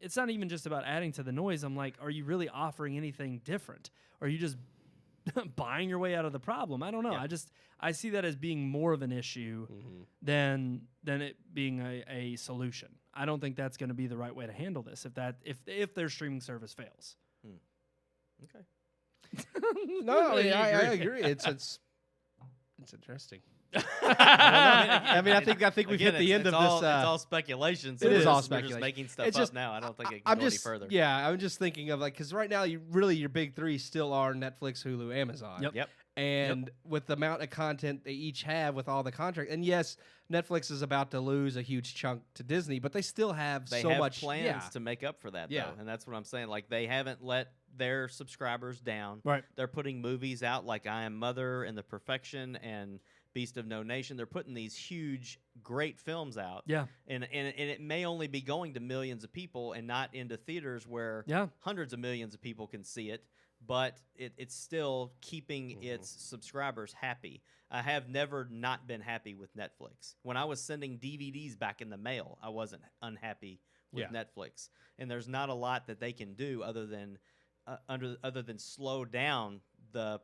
it's not even just about adding to the noise. I'm like, are you really offering anything different? Or are you just buying your way out of the problem? I don't know. I see that as being more of an issue than it being a solution. I don't think that's going to be the right way to handle this if their streaming service fails. Okay. No, I agree. It's interesting. I mean, I think we've hit the end of this. It's all speculation. So it is all speculation. We're just making stuff up now. I don't think it can go any further. Yeah, I'm just thinking of because right now, your big three still are Netflix, Hulu, Amazon. Yep. And with the amount of content they each have with all the contracts, and yes, Netflix is about to lose a huge chunk to Disney, but they still have much plans to make up for that, though. And that's what I'm saying. Like, they haven't let their subscribers down. Right. They're putting movies out like I Am Mother and The Perfection and Beast of No Nation. They're putting these huge, great films out. Yeah. And it may only be going to millions of people and not into theaters where hundreds of millions of people can see it. But it's still keeping its subscribers happy. I have never not been happy with Netflix. When I was sending DVDs back in the mail, I wasn't unhappy with Netflix. And there's not a lot that they can do other than slow down the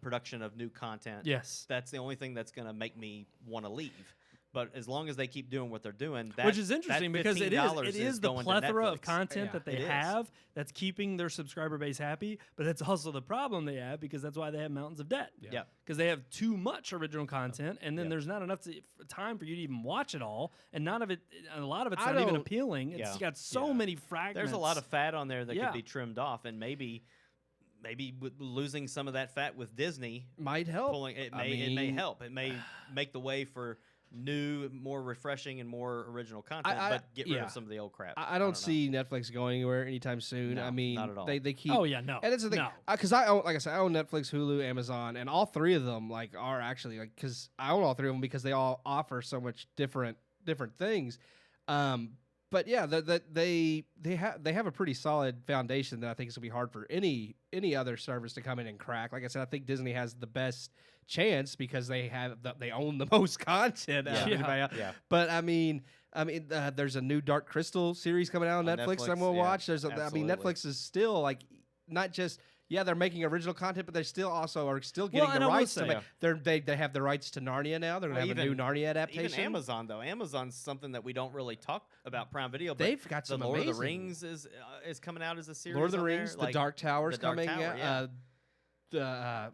production of new content. Yes. That's the only thing that's going to make me want to leave. But as long as they keep doing what they're doing, which is interesting because it is the plethora of content that they have that's keeping their subscriber base happy. But it's also the problem they have because that's why they have mountains of debt. Yeah, because they have too much original content, and then there's not enough time for you to even watch it all, and a lot of it's not even appealing. It's got so many fragments. There's a lot of fat on there that could be trimmed off, and maybe losing some of that fat with Disney might help. It may help. It may make the way for new, more refreshing, and more original content, but get rid of some of the old crap. I don't see Netflix going anywhere anytime soon. No, I mean, not at all. They keep. Oh yeah, no. And that's the thing, because I own Netflix, Hulu, Amazon, and all three of them are actually because I own all three of them because they all offer so much different things. But yeah, they have a pretty solid foundation that I think is gonna be hard for any other service to come in and crack. Like I said, I think Disney has the best chance because they own the most content out of anybody else. Yeah. But I mean, there's a new Dark Crystal series coming out on Netflix I'm gonna watch. Netflix is still not just. Yeah, they're making original content, but they still are getting the rights to make. They have the rights to Narnia now. They're going to have a new Narnia adaptation. Even Amazon, though. Amazon's something that we don't really talk about Prime Video. But they've got some Lord amazing. of the Rings is coming out as a series. Lord of the Rings, there. The Dark Tower's coming out. That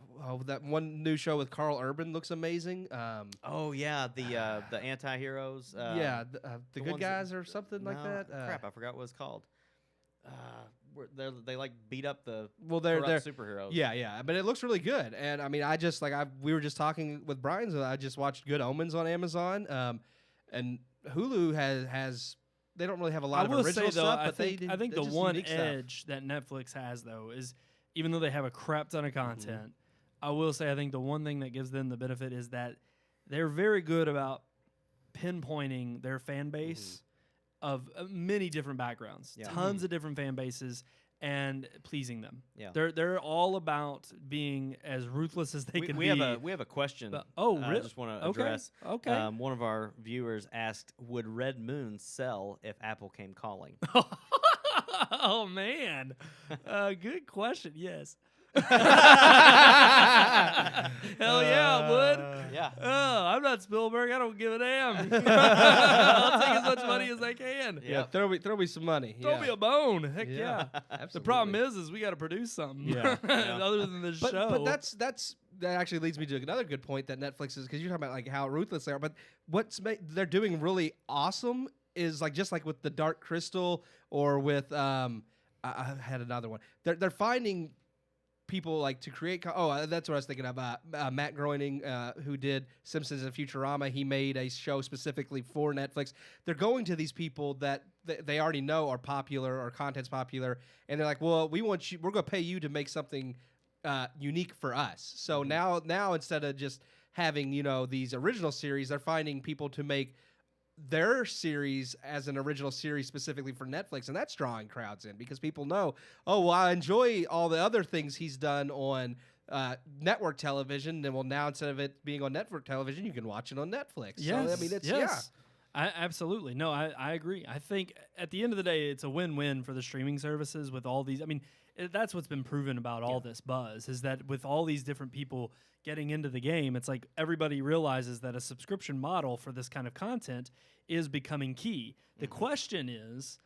one new show with Carl Urban looks amazing. The anti-heroes. The Good Guys or something like that. Crap, I forgot what it's called. They beat up the they're superheroes. Yeah, but it looks really good. And I mean, we were just talking with Brian, so I just watched Good Omens on Amazon. And Hulu has they don't really have a lot of original stuff, but I think the one edge that Netflix has though is even though they have a crap ton of content, I will say I think the one thing that gives them the benefit is that they're very good about pinpointing their fan base. Of many different backgrounds, tons of different fan bases, and pleasing them. Yeah, they're all about being as ruthless as they can be. We have a question. Really? I just want to address. Okay. One of our viewers asked, "Would Red Moon sell if Apple came calling?" Oh man, good question. Yes. Hell yeah, I would. Yeah. Oh, I'm not Spielberg. I don't give a damn. I'll take as much money as I can. Yeah, throw me some money. Throw me a bone. Heck yeah. Absolutely. The problem is we got to produce something. Other than this show. But that actually leads me to another good point that Netflix is because you're talking about how ruthless they are. But they're doing really awesome is just like with the Dark Crystal or with I had another one. They're finding people to create. That's what I was thinking about. Matt Groening, who did Simpsons and Futurama, he made a show specifically for Netflix. They're going to these people that they already know are popular or content's popular, and they're like, "Well, we're going to pay you to make something unique for us." So now instead of just having these original series, they're finding people to make their series as an original series specifically for Netflix, and that's drawing crowds in because people know, I enjoy all the other things he's done on network television, and now instead of it being on network television, you can watch it on Netflix. Yes. So, I mean, it's absolutely. No, I agree. I think at the end of the day, it's a win-win for the streaming services with all these. I mean, that's what's been proven about all this buzz is that with all these different people getting into the game, it's like everybody realizes that a subscription model for this kind of content is becoming key. The question is,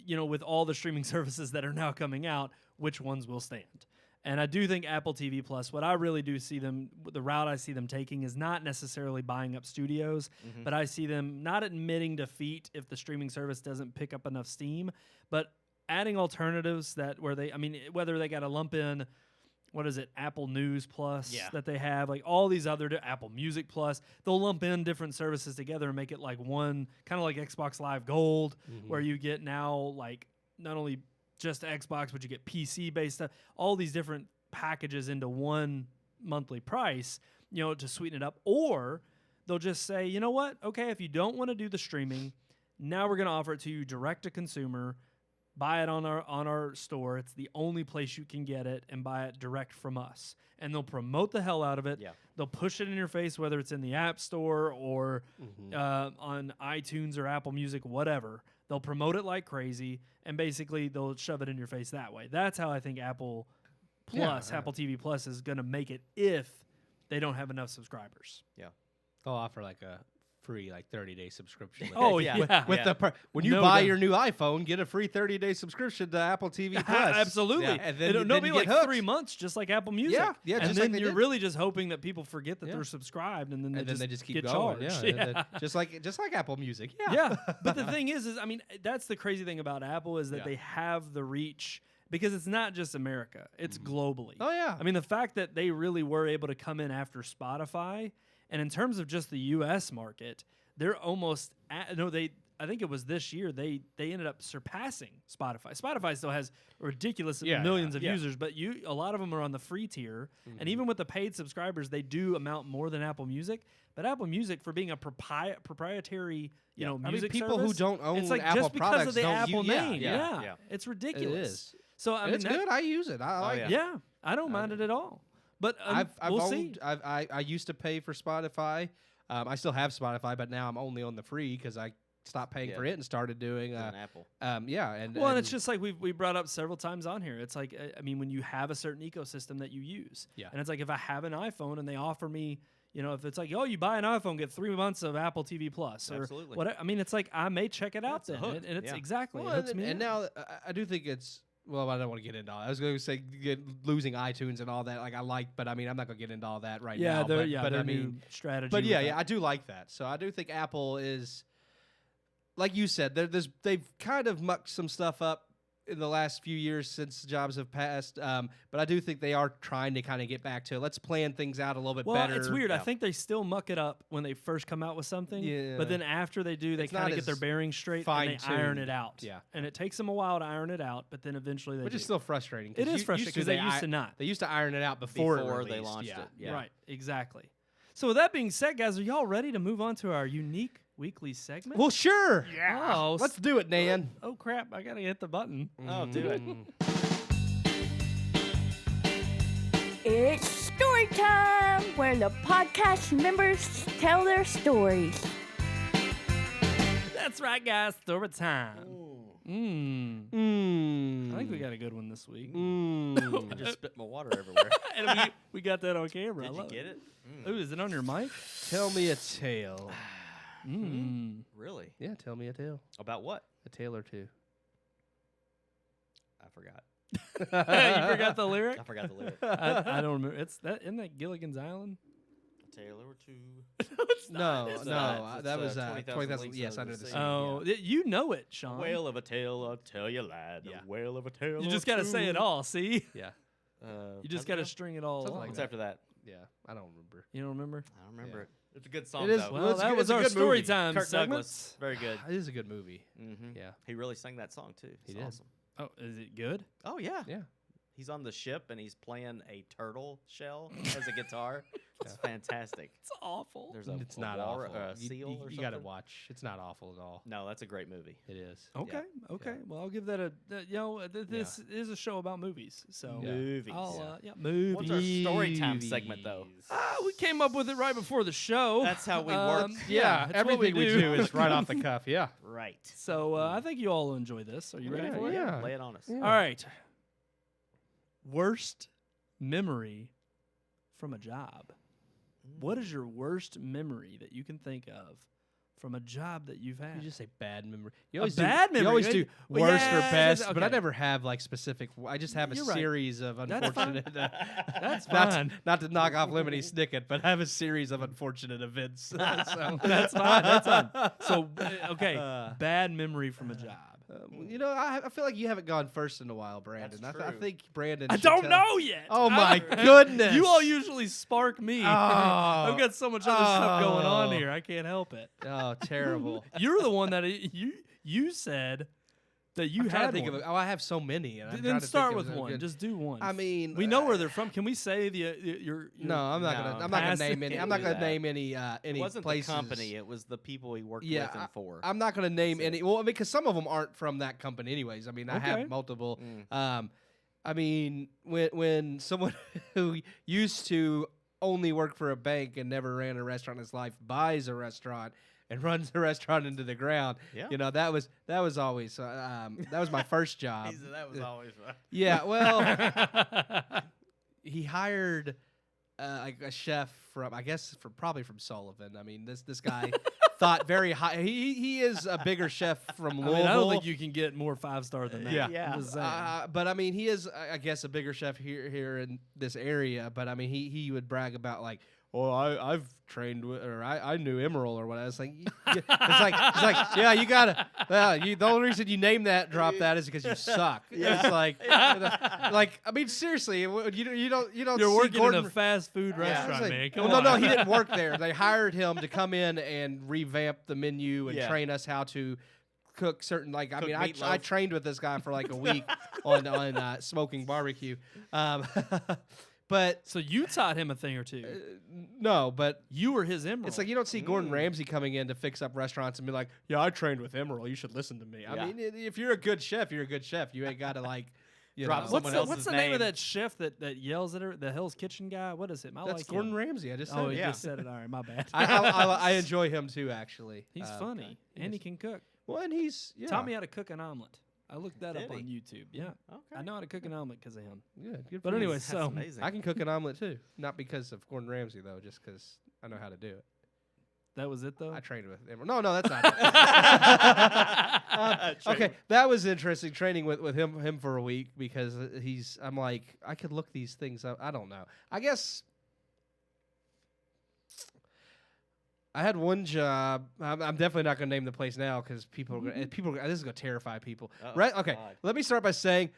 with all the streaming services that are now coming out, which ones will stand? And I do think Apple TV Plus, what I really do see them, the route I see them taking is not necessarily buying up studios, but I see them not admitting defeat if the streaming service doesn't pick up enough steam, but adding alternatives whether they got to lump in, Apple News Plus that they have, all these other Apple Music Plus, they'll lump in different services together and make it one, kind of like Xbox Live Gold, where you get now not only just Xbox, but you get PC-based stuff, all these different packages into one monthly price, to sweeten it up. Or they'll just say, you know what? Okay, if you don't want to do the streaming, now we're going to offer it to you direct to consumer. Buy it on our store. It's the only place you can get it, and buy it direct from us. And they'll promote the hell out of it. Yeah. They'll push it in your face, whether it's in the App Store or on iTunes or Apple Music, whatever. They'll promote it like crazy, and basically they'll shove it in your face that way. That's how I think Apple TV Plus is going to make it if they don't have enough subscribers. Yeah. They'll offer a free 30-day subscription. Oh yeah, with when you buy your new iPhone, get a free 30-day subscription to Apple TV Plus. Absolutely, and then it'll be like hooked. 3 months, just like Apple Music. Yeah, and then you're really just hoping that people forget that they're subscribed, and then they just keep going. Charged. Yeah, just like Apple Music. Yeah, but the thing is I mean, that's the crazy thing about Apple is that they have the reach. Because it's not just America, it's globally. Oh, yeah. I mean, the fact that they really were able to come in after Spotify, and in terms of just the U.S. market, they're almost I think it was this year they ended up surpassing Spotify. Spotify still has ridiculous millions of users, but a lot of them are on the free tier, and even with the paid subscribers, they do amount more than Apple Music. But Apple Music, for being a proprietary, music people service, who don't own it's like Apple just because products of the don't Apple name. Yeah. It's ridiculous. It is. So I mean, it's good. I use it. I like it. Yeah, I don't mind it at all. But we'll see. I used to pay for Spotify. I still have Spotify, but now I'm only on the free because I stopped paying for it and started doing Apple. and it's just like we brought up several times on here. It's like I mean, when you have a certain ecosystem that you use, and it's like if I have an iPhone and they offer me. If it's like, you buy an iPhone, get 3 months of Apple TV Plus, or whatever. I mean, it's like I may check it out then, and it's exactly. Well, it hooks me and now I do think it's. Well, I don't want to get into all that. I was going to say losing iTunes and all that. But I mean, I'm not going to get into all that right now. But I mean, strategy. But I do like that. So I do think Apple is, like you said, they've kind of mucked some stuff up in the last few years since jobs have passed. But I do think they are trying to kind of get back to let's plan things out a little bit better. Well, it's weird. I think they still muck it up when they first come out with something. Yeah. But then after they do, they kind of get their bearings straight and they iron it out. Yeah. And it takes them a while to iron it out, but then eventually they Which is still frustrating. It is frustrating because they used to not. They used to iron it out before they launched it. Yeah. Right. Exactly. So with that being said, guys, are y'all ready to move on to our unique weekly segment? Well, sure. Yeah. Oh, let's do it, Nan. Oh, crap. I got to hit the button. Oh, do it. It's story time, where the podcast members tell their stories. That's right, guys. Story time. I think we got a good one this week. I just spit my water everywhere. And we got that on camera. Did you get it? Ooh, is it on your mic? Tell me a tale. Really? Yeah, tell me a tale. About what? A tale or two. I forgot. You forgot the lyric? I forgot the lyric. I don't remember. Isn't that Gilligan's Island? A tale or two. No, not. that was 20,000 Yes, Leagues Under Under the the Sea. Sea. Oh, you know it, Sean. Whale of a tale, I'll tell you, lad. Yeah. A whale of a tale. You just got to say it all, see? Yeah. You just got to string it all along. What's after that? Yeah, I don't remember. You don't remember? I don't remember Yeah. it. It's a good song, It is. though. Well, that was our story time Kirk segment. Douglas. Very good. It is a good movie. Mm-hmm. Yeah. He really sang that song, too. He It's did. awesome. Oh, is it good? Oh, yeah. Yeah. He's on the ship, and he's playing a turtle shell as a guitar. It's fantastic. It's awful. There's It's not awful. a seal or you got to something. watch. It's not awful at all. No, that's a great movie. It is. Okay. Okay. Well, I'll give that this is a show about movies. So Yeah. Movies. Movies. What's our story time segment, though? We came up with it right before the show. That's how we work. Yeah, that's what everything we do is right off the cuff. cuff. Yeah. Right. So I think you all will enjoy this. Are you ready for it? Yeah. Lay it on us. Yeah. All right. Worst memory from a job. What is your worst memory that you can think of from a job that you've had? You just say bad memory. You A always bad do, memory. You always do Well, worst yeah, or best, okay. but I never have like specific. I just have a You're right. series of That's fine. unfortunate. That's not, fine. not to knock off Lemony Snicket, but I have a series of unfortunate events. So. That's fine. That's fine. So, okay, bad memory from a job. I feel like you haven't gone first in a while, Brandon. That's I true. think Brandon. I should don't tell- know yet. Oh my I- goodness! You all usually spark me. Oh. I've got so much other stuff going on Oh. here. I can't help it. Oh, terrible. You're the one that you said that you I'm trying to had think one. of. I have so many. And I'm Then trying to start think of with a one. good- Just do one. I mean, we know where they're from. Can we say your No, I'm not No. gonna. I'm not gonna Pass name it. any. Can't I'm not do gonna that. name any It wasn't places. the company. It was the people he worked Yeah, with and for. I'm not gonna name That's any. Well, because some of them aren't from that company, anyways. I mean, I Okay. have multiple. Mm. I mean, when someone who used to only work for a bank and never ran a restaurant in his life buys a restaurant and runs the restaurant into the ground, Yeah. that was always that was my first job. That was always right. Yeah, well, he hired like a chef from, I guess, probably from Sullivan. I mean, this guy thought very high. He is a bigger chef from Louisville. I don't think you can get more 5-star than that. Yeah. But I mean, he is, I guess, a bigger chef here in this area. But I mean, he would brag about like, oh, I've trained with, or I knew Emerald or what. I was like, it's like yeah, you gotta. The only reason you name that, drop that, is because you suck. Yeah. It's like I mean, seriously, you don't. You're see working Gordon, in a fast food restaurant, like, man. Come well, on. no, he didn't work there. They hired him to come in and revamp the menu and Yeah. train us how to cook certain, like, I Cook mean, meatloaf. I trained with this guy for like a week on smoking barbecue. But So you taught him a thing or two. no, but You were his Emerald. it's like you don't see Gordon Ramsay coming in to fix up restaurants and be like, "Yeah, I trained with Emerald. You should listen to me." Yeah. I mean, if you're a good chef, you're a good chef. You ain't got to like, Drop know. someone else's what's the name of name. that chef that yells at her? The Hell's Kitchen guy? What is it? I That's like Gordon him. Ramsay. I just said Oh, it. you yeah. just said it. All right, my bad. I enjoy him too, actually. He's funny he and he is. can cook. Well, and he's Taught me how to cook an omelet. I looked that Did up on he? YouTube. Yeah, Okay. I know how to cook an omelet because of him. Yeah, good. But for you. anyway, That's so amazing. I can cook an omelet too, not because of Gordon Ramsay though, just because I know how to do it. that was it though. I trained with Emerald. No, that's not it. Okay, that was interesting training with him for a week because I'm like, I could look these things up. I don't know. I guess I had one job. I'm definitely not going to name the place now because people are gonna, this is going to terrify people. Uh-oh. Right? Okay. God. Let me start by saying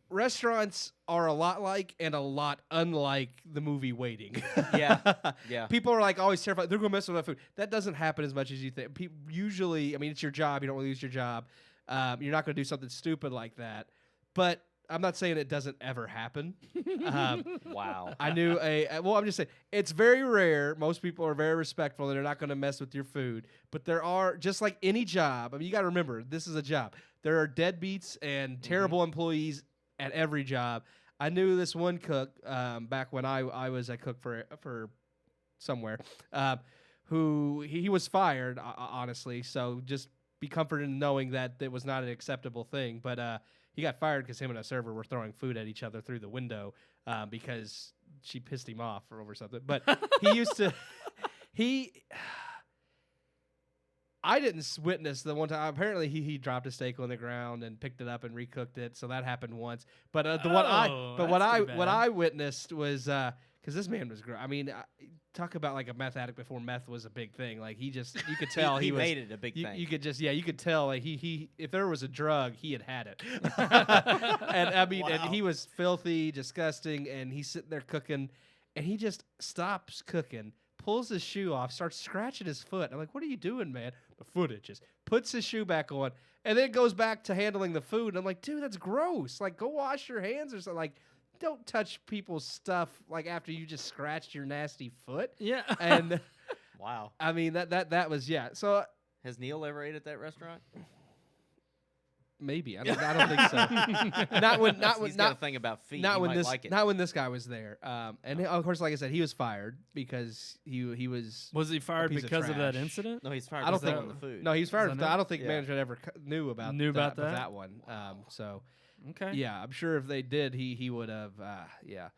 restaurants are a lot like and a lot unlike the movie Waiting. Yeah. Yeah. People are like always terrified. They're going to mess with my food. That doesn't happen as much as you think. Usually, I mean, it's your job. You don't want to lose your job. You're not going to do something stupid like that. But I'm not saying it doesn't ever happen. Wow. I knew I'm just saying, it's very rare. Most people are very respectful and they're not going to mess with your food. But there are, just like any job, I mean, you got to remember, this is a job. There are deadbeats and terrible employees at every job. I knew this one cook back when I was a cook for somewhere, who he was fired, honestly. So just be comforted in knowing that it was not an acceptable thing. But he got fired because him and a server were throwing food at each other through the window because she pissed him off or over something. But he used to I didn't witness the one time. Apparently, he dropped a steak on the ground and picked it up and recooked it. So that happened once. But what I witnessed was because this man was great. I mean, talk about like a meth addict before meth was a big thing. Like you could tell he was, made it a big thing. You could tell like he if there was a drug, he had it. And I mean, and he was filthy, disgusting, and he's sitting there cooking, and he just stops cooking, pulls his shoe off, starts scratching his foot. I'm like, what are you doing, man? The footage just puts his shoe back on, and then goes back to handling the food. And I'm like, dude, that's gross. Like, go wash your hands or something. Like, don't touch people's stuff like after you just scratched your nasty foot. Yeah. And Wow. I mean that was So Has Neil ever ate at that restaurant? maybe I don't think so. He's got a thing about feet. Not He when might this like it. not when this guy was there. And of course, like I said, he was fired because he was. Was he fired piece of because of that trash. incident? No, he's fired. I don't because think on the food. No, he's fired. Is that I it? don't think Yeah. management ever knew about that one. So Okay. yeah, I'm sure if they did, he would have. Yeah.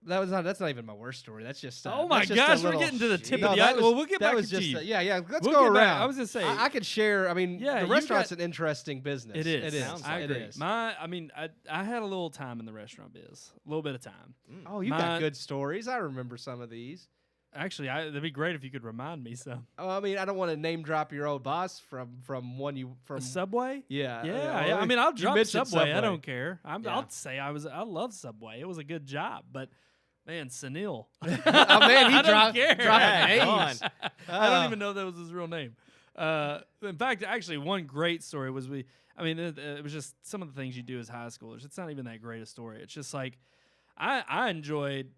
That's not even my worst story. That's just. Oh my that's just gosh, a we're little- getting to the tip No, of the that iceberg. was- Well, we'll get that back was to just G. yeah. Let's We'll go get back. around. I was gonna say I could share. I mean, Yeah, the you restaurant's got- an interesting business. It is. It is. Sounds I like agree. it. I had a little time in the restaurant biz, a little bit of time. Oh, you got good stories. I remember some of these. Actually, that'd be great if you could remind me some. Oh, I mean, I don't want to name drop your old boss from one you from. Subway? Yeah, Yeah. I mean, I'll you drop mentioned Subway. I don't care. Yeah. I'll say I love Subway. It was a good job, but man, Sunil. Oh man, he I don't care. dropping Come names. I don't even know that was his real name. In fact, actually, one great story was it was just some of the things you do as high schoolers. It's not even that great a story. It's just like I enjoyed.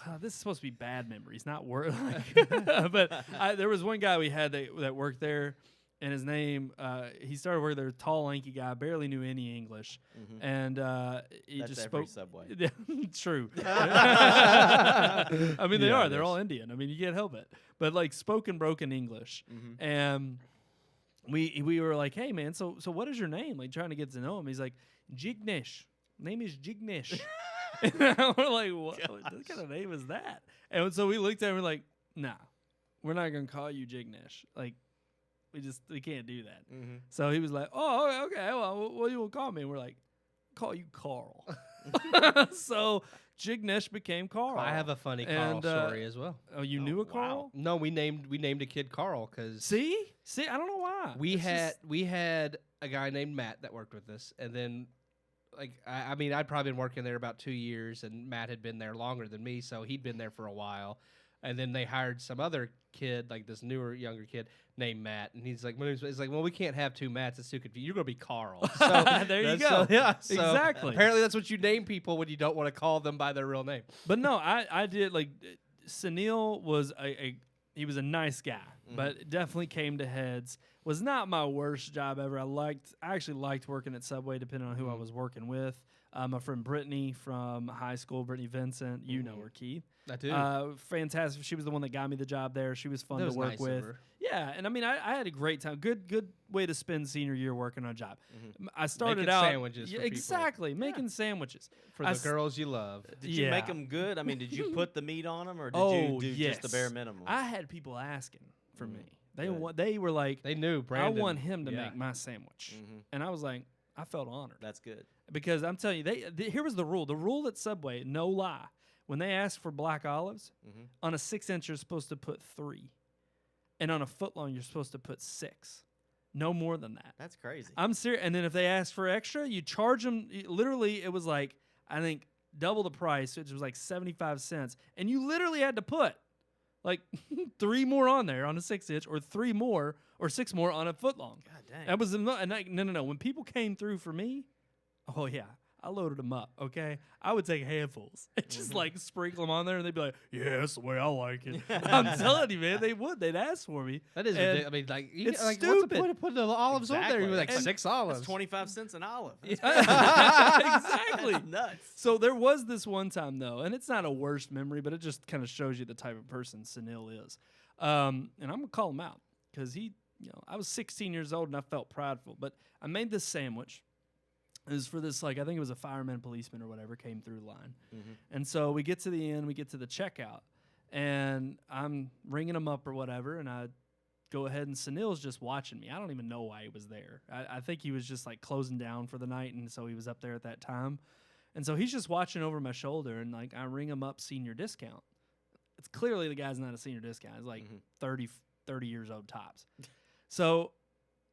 Well, this is supposed to be bad memories, not work. But there was one guy we had that worked there, and his name, he started working there, tall, lanky guy, barely knew any English, and he That's just every spoke. Subway. Yeah, true. I mean, they Yeah, are. it They're is. all Indian. I mean, you can't help it. But like spoken broken English, and we were like, hey man, so what is your name? Like trying to get to know him. He's like, Jignesh. Name is Jignesh. And we're like, what kind of name is that? And so we looked at him and we're like, nah, we're not going to call you Jignesh. Like, we can't do that. Mm-hmm. So he was like, oh, okay, well, what do you want to call me? And we're like, call you Carl. So Jignesh became Carl. I have a funny Carl story as well. Oh, you knew a Carl? No, we named a kid Carl because see, I don't know why. We had a guy named Matt that worked with us, and then I mean I'd probably been working there about 2 years, and Matt had been there longer than me, so he'd been there for a while. And then they hired some other kid, like this newer, younger kid named Matt, and he's like, well, we can't have two Matts. It's too confusing. You're gonna be Carl. So there you go. So exactly. Apparently, that's what you name people when you don't want to call them by their real name. But no, I did like Sunil was he was a nice guy, but it definitely came to heads. Was not my worst job ever. I actually liked working at Subway, depending on who I was working with. My friend Brittany from high school, Brittany Vincent, you know her, Keith. I do. Fantastic. She was the one that got me the job there. She was fun to work with. Yeah, and I mean, I had a great time. Good way to spend senior year working on a job. Mm-hmm. I started making out sandwiches. For exactly making sandwiches for the girls you love. Did you make them good? I mean, did you put the meat on them, or did you do just the bare minimum? I had people asking for me. They were like, they knew Brandon. I want him to make my sandwich, and I was like, I felt honored. That's good. Because I'm telling you, here was the rule. The rule at Subway, no lie, when they asked for black olives, on a 6-inch you're supposed to put 3, and on a footlong you're supposed to put 6. No more than that. That's crazy. I'm serious. And then if they asked for extra, you charge them. Literally, it was like, I think double the price, which was like 75 cents, and you literally had to put like 3 more on there on a 6-inch, or 3 more or 6 more on a footlong. God dang. That was no. When people came through for me, oh yeah, I loaded them up. Okay, I would take handfuls and just like sprinkle them on there, and they'd be like, "Yeah, that's the way I like it." I'm telling you, man, they would. They'd ask for me. That is ridiculous. I mean, like, it's like, stupid. What's the point of putting the olives on there? You're like 6 olives. That's 25 cents an olive. Exactly. That's nuts. So there was this one time though, and it's not a worst memory, but it just kind of shows you the type of person Sunil is. And I'm gonna call him out because he, I was 16 years old and I felt prideful, but I made this sandwich. It was for this, like, I think it was a fireman, policeman, or whatever came through the line. Mm-hmm. And so we get to the end, we get to the checkout, and I'm ringing him up or whatever, and I go ahead, and Sunil's just watching me. I don't even know why he was there. I think he was just, like, closing down for the night, and so he was up there at that time. And so he's just watching over my shoulder, and, like, I ring him up senior discount. It's clearly the guy's not a senior discount. He's, like, 30 years old tops. So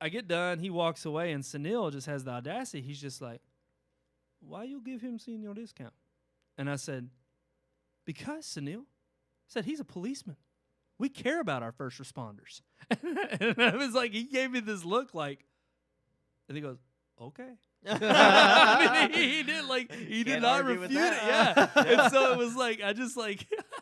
I get done, he walks away, and Sunil just has the audacity. He's just like, why you give him senior discount? And I said, because, Sunil, said he's a policeman. We care about our first responders. And I was like, he gave me this look like, and he goes, okay. I mean, he did not refute it. Yeah. And so it was like, I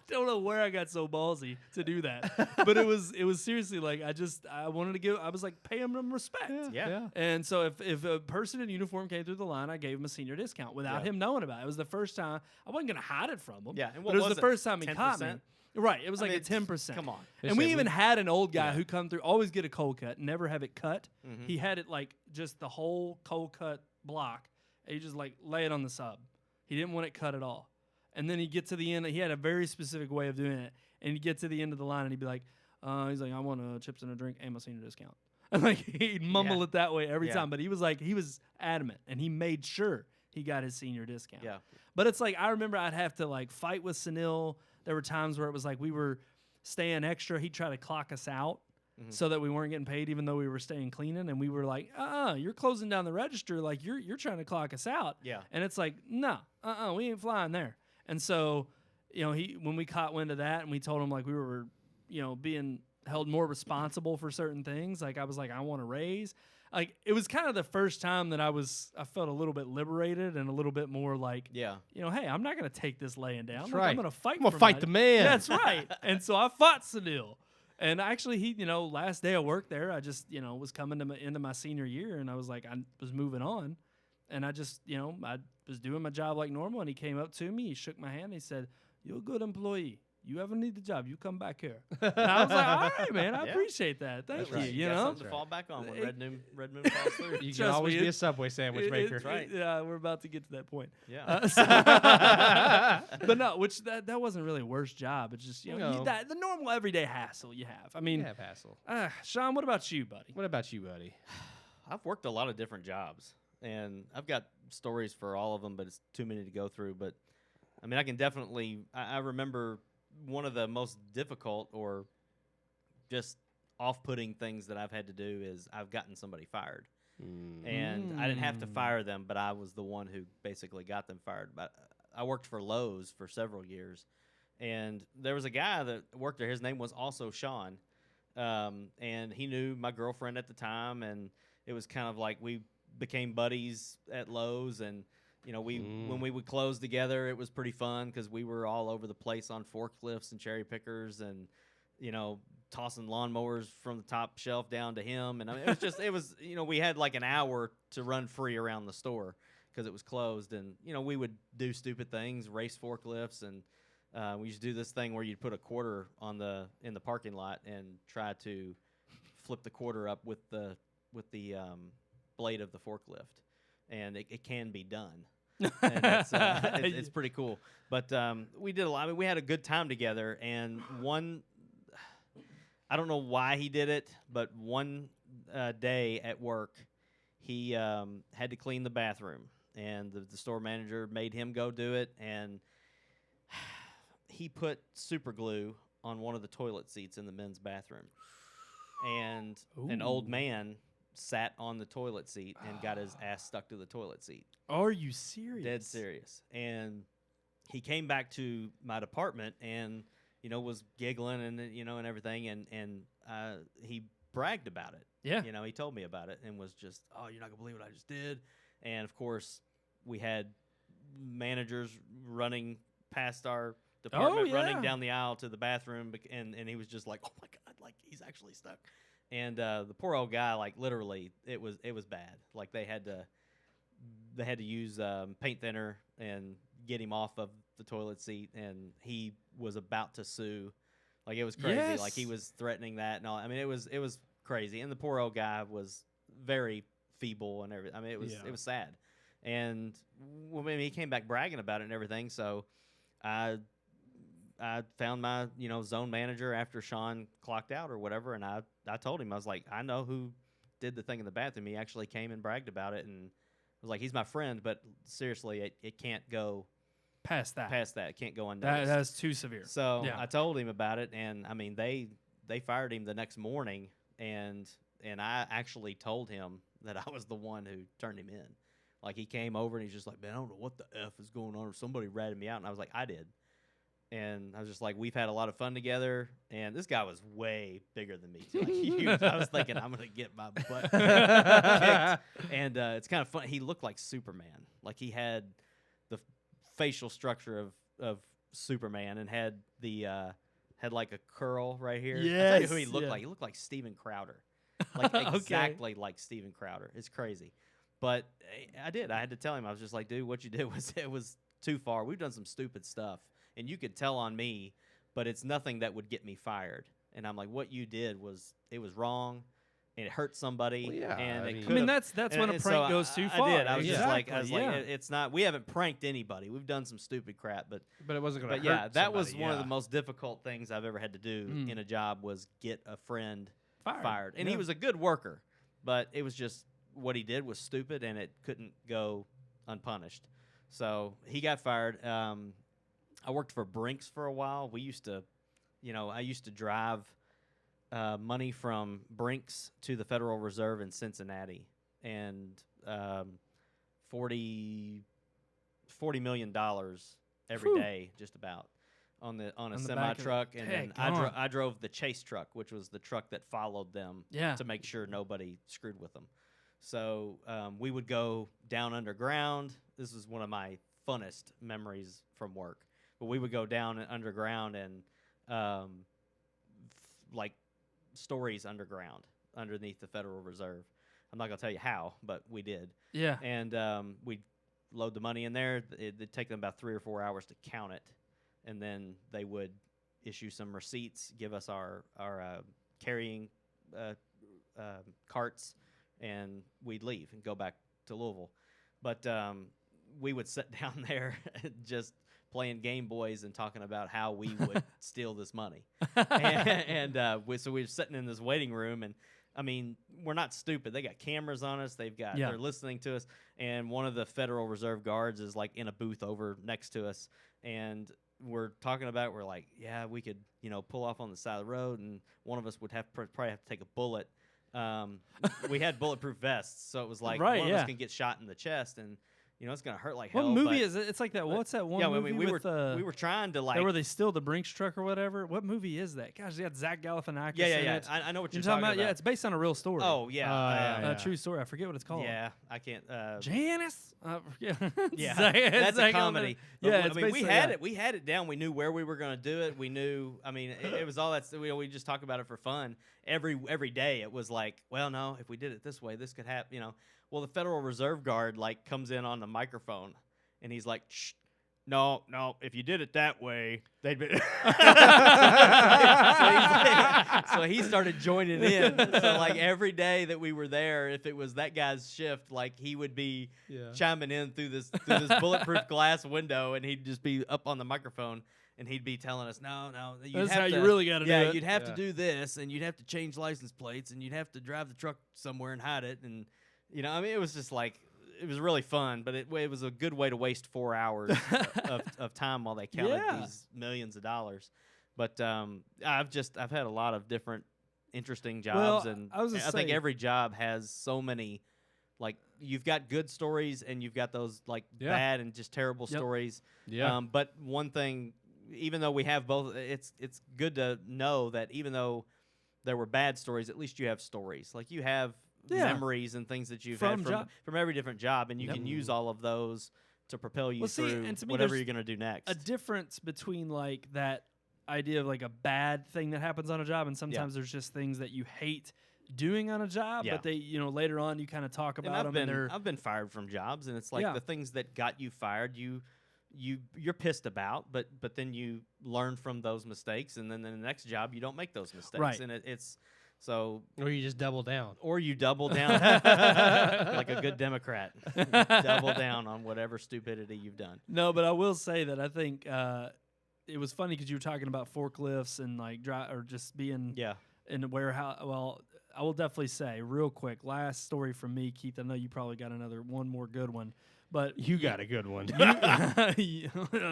don't know where I got so ballsy to do that, but it was seriously like, I wanted to I was like, pay him some respect. Yeah. And so if a person in uniform came through the line, I gave him a senior discount without him knowing about it. It was the first time. I wasn't going to hide it from him. Yeah. And but it was the first time he caught me. Right, it was like a 10%. Come on. And we even had an old guy who come through, always get a cold cut, never have it cut. Mm-hmm. He had it like just the whole cold cut block, and he just like lay it on the sub. He didn't want it cut at all. And then he'd get to the end, he had a very specific way of doing it, and he'd get to the end of the line, and he'd be like, he's like, I want chips and a drink and my senior discount. And like, he'd mumble it that way every time, but he was adamant, and he made sure he got his senior discount. Yeah. But it's like, I remember I'd have to like fight with Sunil. There were times where it was like we were staying extra. He'd try to clock us out so that we weren't getting paid, even though we were staying cleaning. And we were like, you're closing down the register. Like you're trying to clock us out. Yeah. And it's like, no, we ain't flying there. And so, when we caught wind of that and we told him like we were, being held more responsible for certain things. Like I was like, I want a raise. Like it was kind of the first time that I felt a little bit liberated and a little bit more like, hey, I'm not going to take this laying down. That's like, right. I'm going to fight. I'm going to fight the man. That's right. And so I fought Sunil. And actually, he, last day of work there, I just, was coming to into my senior year, and I was like, I was moving on, and I just, I was doing my job like normal, and he came up to me, he shook my hand, and he said, "You're a good employee. you ever need the job, you come back here. And I was like, all right, man, I appreciate that. Thank you. Right. You got know, something to fall back on when Red Moon falls through. You can always be a Subway sandwich maker. right. Yeah, we're about to get to that point. Yeah. But no, which that wasn't really a worst job. It's just, you know, the normal everyday hassle you have. I mean, you have hassle. Sean, what about you, buddy? What about you, buddy? I've worked a lot of different jobs, and I've got stories for all of them, but it's too many to go through. But, I mean, I can definitely – I remember one of the most difficult or just off-putting things that I've had to do is I've gotten somebody fired. And I didn't have to fire them, but I was the one who basically got them fired. But I worked for Lowe's for several years, and there was a guy that worked there. His name was also Sean, and he knew my girlfriend at the time, and it was kind of like we became buddies at Lowe's, and you know, when we would close together, it was pretty fun because we were all over the place on forklifts and cherry pickers, and you know, tossing lawnmowers from the top shelf down to him. And I mean, it was you know, we had like an hour to run free around the store because it was closed, and you know, we would do stupid things, race forklifts, and we used to do this thing where you'd put a quarter in the parking lot and try to flip the quarter up with the blade of the forklift. And it can be done. And it's pretty cool. But we did a lot. I mean, we had a good time together. And I don't know why he did it, but one day at work, he had to clean the bathroom. And the store manager made him go do it. And he put super glue on one of the toilet seats in the men's bathroom. And an old man sat on the toilet seat and got his ass stuck to the toilet seat. Are you serious? Dead serious. And he came back to my department and, you know, was giggling and, you know, and everything. And he bragged about it. Yeah. You know, he told me about it and was just, oh, you're not going to believe what I just did. And, of course, we had managers running past our department, running down the aisle to the bathroom. And he was just like, oh, my God, like, he's actually stuck. And the poor old guy, like literally, it was bad. Like they had to use paint thinner and get him off of the toilet seat, and he was about to sue. Like it was crazy. Yes. Like he was threatening that and all. I mean, it was crazy. And the poor old guy was very feeble and everything. I mean, it was sad. And when he came back bragging about it and everything, so I found my, you know, zone manager after Sean clocked out or whatever, and I told him, I was like, I know who did the thing in the bathroom. He actually came and bragged about it, and I was like, he's my friend, but seriously, it can't go past that. It can't go unnoticed. That's too severe. So I told him about it, and I mean, they fired him the next morning, and I actually told him that I was the one who turned him in. Like he came over and he's just like, man, I don't know what the F is going on, or somebody ratted me out, and I was like, I did. And I was just like, we've had a lot of fun together. And this guy was way bigger than me, too, like huge. I was thinking, I'm going to get my butt kicked. And it's kind of fun. He looked like Superman. Like he had the facial structure of Superman and had like a curl right here. Yes. I'll tell you who he looked like. He looked like Steven Crowder. Like exactly like Steven Crowder. It's crazy. But I did. I had to tell him. I was just like, dude, what you did was too far. We've done some stupid stuff. And you could tell on me, but it's nothing that would get me fired. And I'm like, what you did was wrong, and it hurt somebody. Well, yeah, and that's when a prank goes too far. I did. I was just like, yeah. it's not. We haven't pranked anybody. We've done some stupid crap, but it wasn't going to hurt. Yeah, that somebody, was one of the most difficult things I've ever had to do in a job was get a friend fired. And he was a good worker, but it was just what he did was stupid, and it couldn't go unpunished. So he got fired. I worked for Brinks for a while. We used to, you know, I used to drive money from Brinks to the Federal Reserve in Cincinnati, and $40 million every day, just about on a semi truck. And then I drove the chase truck, which was the truck that followed them to make sure nobody screwed with them. So we would go down underground. This was one of my funnest memories from work. But we would go down underground and like stories underground underneath the Federal Reserve. I'm not going to tell you how, but we did. Yeah. And we'd load the money in there. It'd take them about 3 or 4 hours to count it. And then they would issue some receipts, give us our carrying carts, and we'd leave and go back to Louisville. But we would sit down there just playing Game Boys and talking about how we would steal this money. So we were sitting in this waiting room, and I mean, we're not stupid. They got cameras on us. They're listening to us, and one of the Federal Reserve guards is like in a booth over next to us, and we're talking about it. We're like, yeah, we could, pull off on the side of the road, and one of us would probably have to take a bullet. We had bulletproof vests, so it was like one of us can get shot in the chest, and it's gonna hurt like hell. What movie is it? It's like that. What's that one movie we with we were trying to like where they steal the Brinks truck or whatever. What movie is that? Gosh, they got Zach Galifianakis. Yeah. It. I know what you're talking about. Yeah, it's based on a real story. Oh yeah, true story. I forget what it's called. Yeah, I can't. Janice. Yeah, that's a comedy. Yeah, I mean, we had it. We had it down. We knew where we were going to do it. We knew. I mean, it was all that. We just talk about it for fun. Every day, it was like, well, no, if we did it this way, this could happen. Well, the Federal Reserve Guard like comes in on the microphone, and he's like, shh. No, if you did it that way, they'd be. So he started joining in. So like every day that we were there, if it was that guy's shift, like he would be chiming in through this bulletproof glass window, and he'd just be up on the microphone, and he'd be telling us, no, that's how you really got to do it. Yeah, you'd have to do this, and you'd have to change license plates, and you'd have to drive the truck somewhere and hide it, and I mean, it was just like. It was really fun, but it was a good way to waste 4 hours of time while they counted these millions of dollars. But I've had a lot of different interesting jobs, and I think every job has so many. Like you've got good stories, and you've got those like bad and just terrible stories. Yeah. But one thing, even though we have both, it's good to know that even though there were bad stories, at least you have stories. Like you have. Memories and things that you've had from every different job, and you can use all of those to propel you through whatever you're going to do next. A difference between like that idea of like a bad thing that happens on a job, and sometimes there's just things that you hate doing on a job, but they later on you kind of talk about them. I've been fired from jobs, and it's like the things that got you fired, you're pissed about, but then you learn from those mistakes, and then in the next job you don't make those mistakes, and it's. So, or you just double down. Like a good Democrat. Double down on whatever stupidity you've done. No, but I will say that I think it was funny because you were talking about forklifts and like or just being in the warehouse. Well, I will definitely say real quick, last story from me, Keith. I know you probably got one more good one. But you got a good one.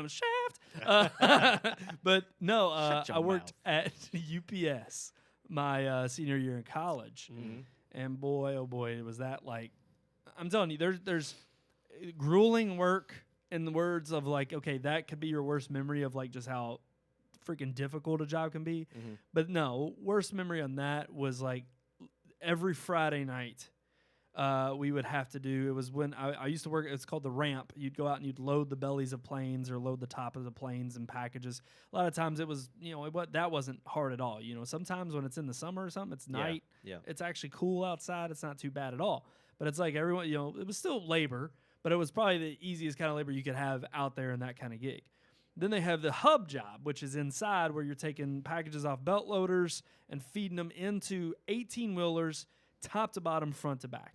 Shaft. But no, I worked at UPS. My senior year in college, and boy, oh boy, was that like, I'm telling you, there's grueling work in the words of like, okay, that could be your worst memory of like just how freaking difficult a job can be. But no, worst memory on that was like every Friday night we would have to do, it was when I used to work, it's called the ramp. You'd go out and you'd load the bellies of planes or load the top of the planes and packages. A lot of times it was, that wasn't hard at all. Sometimes when it's in the summer or something, it's night. Yeah. It's actually cool outside. It's not too bad at all. But it's like everyone, it was still labor, but it was probably the easiest kind of labor you could have out there in that kind of gig. Then they have the hub job, which is inside where you're taking packages off belt loaders and feeding them into 18-wheelers, top to bottom, front to back.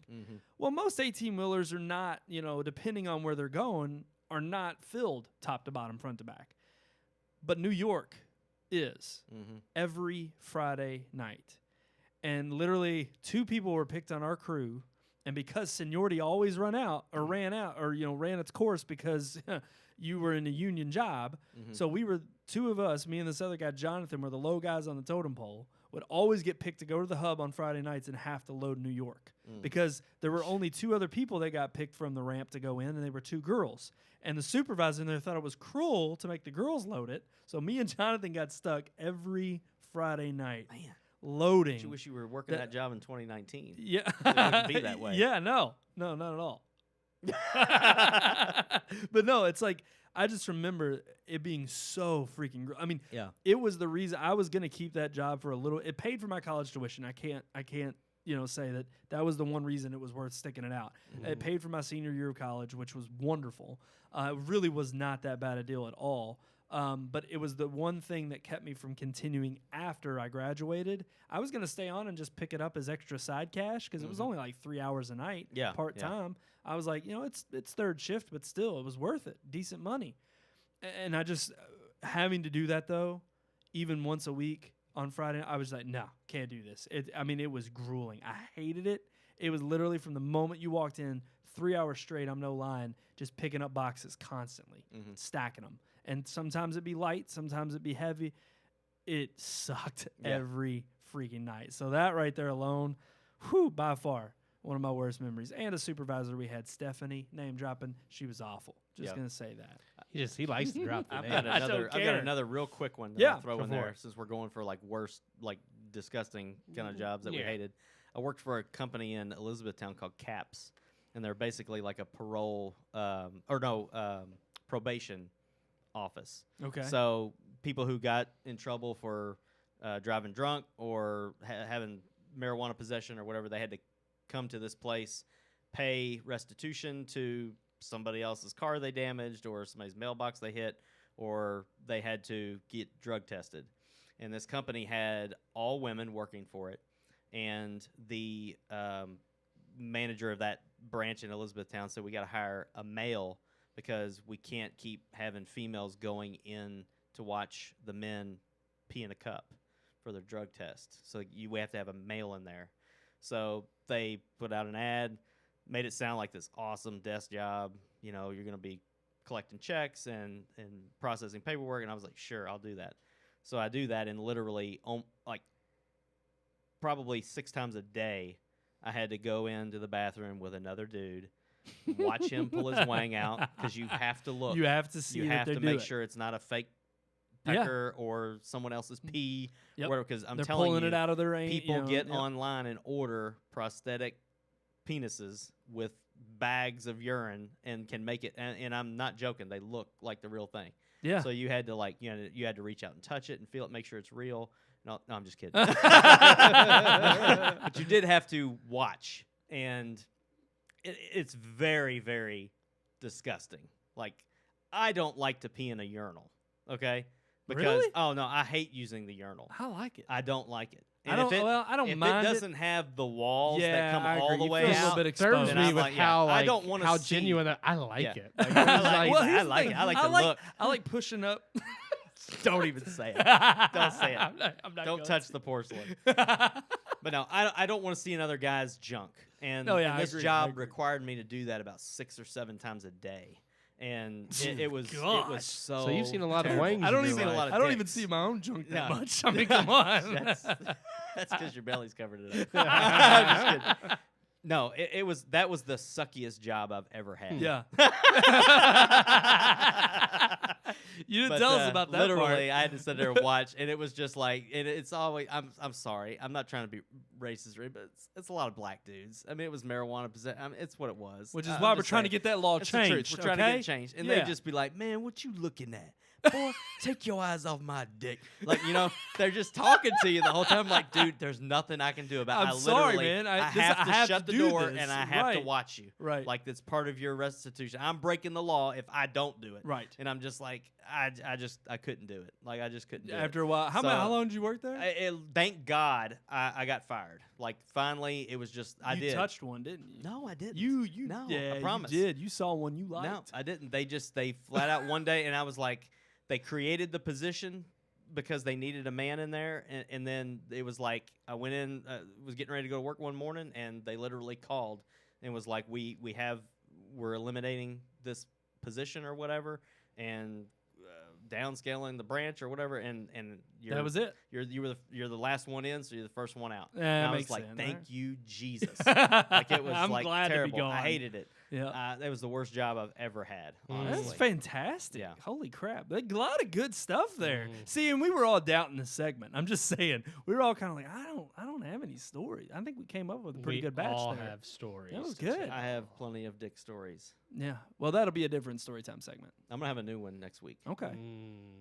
Well, most 18-wheelers are not, depending on where they're going, are not filled top to bottom, front to back. But New York is every Friday night. And literally 2 people were picked on our crew. And because seniority always ran out, ran its course because you were in a union job. So we were 2 of us, me and this other guy, Jonathan, were the low guys on the totem pole, would always get picked to go to the hub on Friday nights and have to load New York because there were only 2 other people that got picked from the ramp to go in, and they were 2 girls. And the supervisor in there thought it was cruel to make the girls load it. So me and Jonathan got stuck every Friday night. Man. Loading. You wish you were working that job in 2019. Yeah. It wouldn't be that way. Yeah, no, not at all. But no, it's like, I just remember it being so freaking. It was the reason I was gonna keep that job for a little. It paid for my college tuition. I can't, say that was the one reason it was worth sticking it out. It paid for my senior year of college, which was wonderful. It really was not that bad a deal at all. But it was the one thing that kept me from continuing after I graduated. I was going to stay on and just pick it up as extra side cash because it was only like 3 hours a night, part-time. I was like, it's third shift, but still, it was worth it. Decent money. And I just, having to do that, though, even once a week on Friday, I was like, no, can't do this. It was grueling. I hated it. It was literally from the moment you walked in, 3 hours straight, I'm no lying, just picking up boxes constantly, stacking them. And sometimes it'd be light, sometimes it'd be heavy. It sucked every freaking night. So that right there alone, by far, one of my worst memories. And a supervisor we had, Stephanie, name dropping, she was awful. Just going to say that. He likes to drop the name. I've got another real quick one to throw in there since we're going for like worst, like disgusting kind of jobs that we hated. I worked for a company in Elizabethtown called CAPS, and they're basically like a probation office. Okay. So people who got in trouble for driving drunk or having marijuana possession or whatever, they had to come to this place, pay restitution to somebody else's car they damaged or somebody's mailbox they hit, or they had to get drug tested. And this company had all women working for it, and the manager of that branch in Elizabethtown said, we got to hire a male because we can't keep having females going in to watch the men pee in a cup for their drug test. So we have to have a male in there. So they put out an ad, made it sound like this awesome desk job. You're going to be collecting checks and processing paperwork. And I was like, sure, I'll do that. So I do that, and literally probably 6 times a day, I had to go into the bathroom with another dude, watch him pull his wang out, because you have to look. You have to see. You have to make sure it's not a fake pecker or someone else's pee. Because I'm They're telling pulling you, it out of their people get online and order prosthetic penises with bags of urine and can make it. And I'm not joking. They look like the real thing. Yeah. So you had to you had to reach out and touch it and feel it, make sure it's real. No, I'm just kidding. But you did have to watch, and it's very, very disgusting. Like, I don't like to pee in a urinal, okay? Because, really? Oh, no, I hate using the urinal. I like it. I don't like it. And I don't mind it. If it doesn't have the walls that come I all agree. the way You feel out, a little bit It serves exposed. me I'm with like, how I don't want to how see. genuine that I like it. Like, Well, I here's like the it. thing. I like to look. I like pushing up. Don't even say it. Don't say it. I'm not Don't going touch to. the porcelain. But no, I don't want to see another guy's junk. And, I this agree, I job agree. required me to do that about 6 or 7 times a day. And it was God. so. So you've seen a lot terrible. of wangs. I don't in even. your life. I don't even dicks. see my own junk that No. much. I mean, come on. That's because your belly's covered it up. I'm just kidding. No, that was the suckiest job I've ever had. Yeah. You didn't But, tell us about that literally, part. I had to sit there and watch, and it was just like, it's always. I'm sorry, I'm not trying to be racist, but it's a lot of black dudes. I mean, it was marijuana possession. I mean, it's what it was. Which is I'm why we're just trying saying. to get that law It's the truth. changed. We're trying to get it changed, and Yeah. they'd just be like, "Man, what you looking at? Boy, take your eyes off my dick." Like, they're just talking to you the whole time. Like, dude, there's nothing I can do about it. I'm sorry, man. I I have to shut the do door this. and I have to Right. watch you. Right. Like, that's part of your restitution. I'm breaking the law if I don't do it. Right. And I'm just like, I couldn't do it. Like, I just couldn't do it. After a while, how long did you work there? Thank God I got fired. Like, finally, it was just, I you did. touched one, didn't you? No, I didn't. You No, yeah, I promise. you did. You saw one you liked. No, I didn't. They flat out one day, and I was like, they created the position because they needed a man in there, and then it was like, I went in, was getting ready to go to work one morning, and they literally called and was like, we're eliminating this position or whatever, and downscaling the branch or whatever, and That was it. You're the last one in, so you're the first one out. Yeah, and that I was makes like, sense, thank right? you, Jesus. Like, it was I'm like glad terrible. to be gone. I hated it. Yeah. That was the worst job I've ever had. Honestly. That's fantastic. Yeah. Holy crap. A lot of good stuff there. Mm. See, and we were all doubting this segment. I'm just saying. We were all kind of like, I don't have any stories. I think we came up with a pretty good batch We all there. have stories. That was to good. tell. I have plenty of dick stories. Yeah. Well, that'll be a different story time segment. I'm gonna have a new one next week Okay.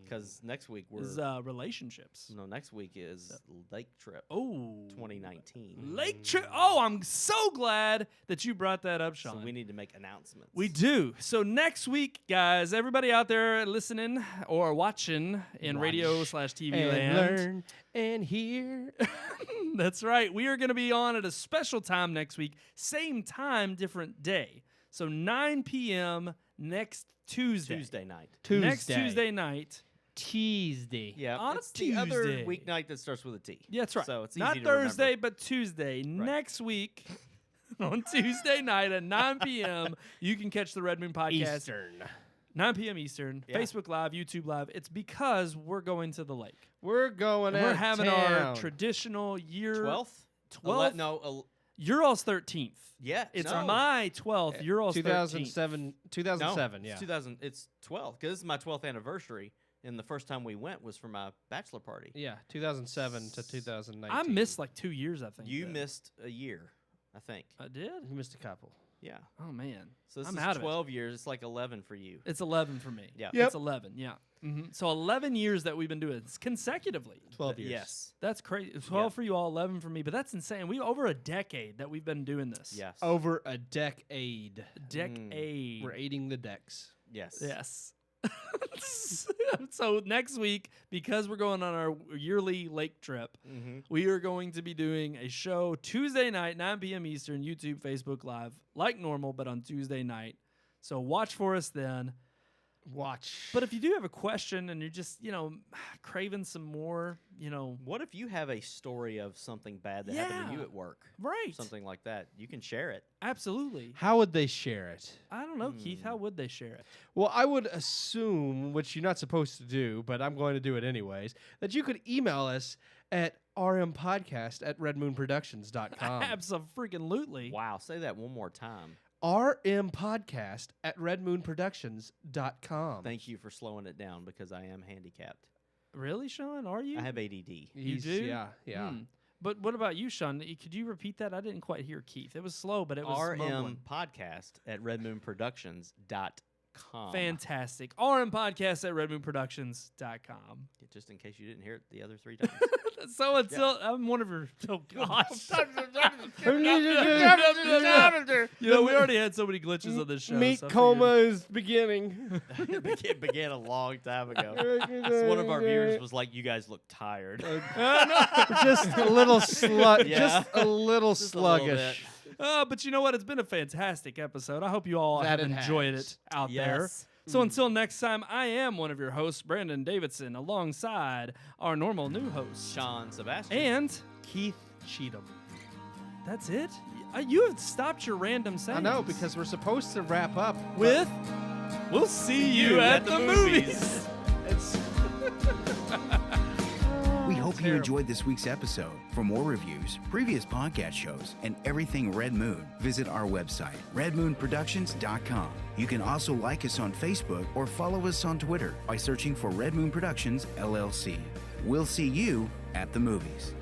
because next week we're Is relationships. no next week is Lake Trip Oh. 2019. Lake trip. Oh, I'm so glad that you brought that up, Sean. So we need to make announcements. We do. So next week, guys, everybody out there listening or watching in radio/TV land. Learn and hear. That's right. We are going to be on at a special time next week. Same time, different day. So 9 p.m. next Tuesday. Next Tuesday night. Tuesday. Yeah, on it's a Tuesday. The other weeknight that starts with a T. Yeah, that's right. So it's not easy Thursday, to but Tuesday. Right. Next week on Tuesday night at 9 p.m., you can catch the Red Moon Podcast. Eastern. 9 p.m. Eastern. Yeah. Facebook Live, YouTube Live. It's because we're going to the lake. We're going And we're having town. our traditional year 12th? 12th? You're all's 13th. Yeah, It's no. my 12th. You're all's 2007. 2007. No, Yeah. it's 2000. It's 12 because this is my 12th anniversary, and the first time we went was for my bachelor party. Yeah. 2007 to 2019. I missed like 2 years, I think. You then. missed a year, I think. I did? You missed a couple. Yeah. Oh, man. So this I'm is out of 12 years. It's like 11 for you. It's 11 for me. Yeah. Yep. It's 11, yeah. So 11 years that we've been doing this consecutively. 12 years. Yes. That's crazy. 12 for you all, 11 for me. But that's insane. We over a decade that we've been doing this. Yes. Over a decade. Decade. We're aiding the decks. Yes. Yes. So next week, because we're going on our yearly lake trip, we are going to be doing a show Tuesday night, 9 p.m. Eastern, YouTube, Facebook Live, like normal, but on Tuesday night. So watch for us then. Watch. But if you do have a question and you're just, craving some more, What if you have a story of something bad that happened to you at work? Right. Something like that. You can share it. Absolutely. How would they share it? I don't know, Keith. How would they share it? Well, I would assume, which you're not supposed to do, but I'm going to do it anyways, that you could email us at rmpodcast@redmoonproductions.com. Absolutely. Wow. Say that one more time. rmpodcast@redmoonproductions.com. Thank you for slowing it down because I am handicapped. Really, Sean? Are you? I have ADD. You do? Yeah. But what about you, Sean? Could you repeat that? I didn't quite hear Keith. It was slow, but it was mumbling. RMPodcast@redmoonproductions.com. Fantastic. RMPodcast@redmoonproductions.com. Just in case you didn't hear it the other 3 times. So until I'm one of your gosh. We already had so many glitches on this show. Meat so I coma is beginning. It began a long time ago. So one of our viewers was like, "You guys look tired." Just a little sluggish. Yeah. Just a little Just a little sluggish. but you know what? It's been a fantastic episode. I hope you all have enjoyed it out there. Yes. So until next time, I am one of your hosts, Brandon Davidson, alongside our normal new host, Sean Sebastian. and Keith Cheatham. that's it. You have stopped your random sayings. I know, because we're supposed to wrap up with "We'll see you at the movies." We hope you enjoyed this week's episode. For more reviews, previous podcast shows, and everything Red Moon, visit our website, redmoonproductions.com. You can also like us on Facebook or follow us on Twitter by searching for Red Moon Productions, LLC. We'll see you at the movies.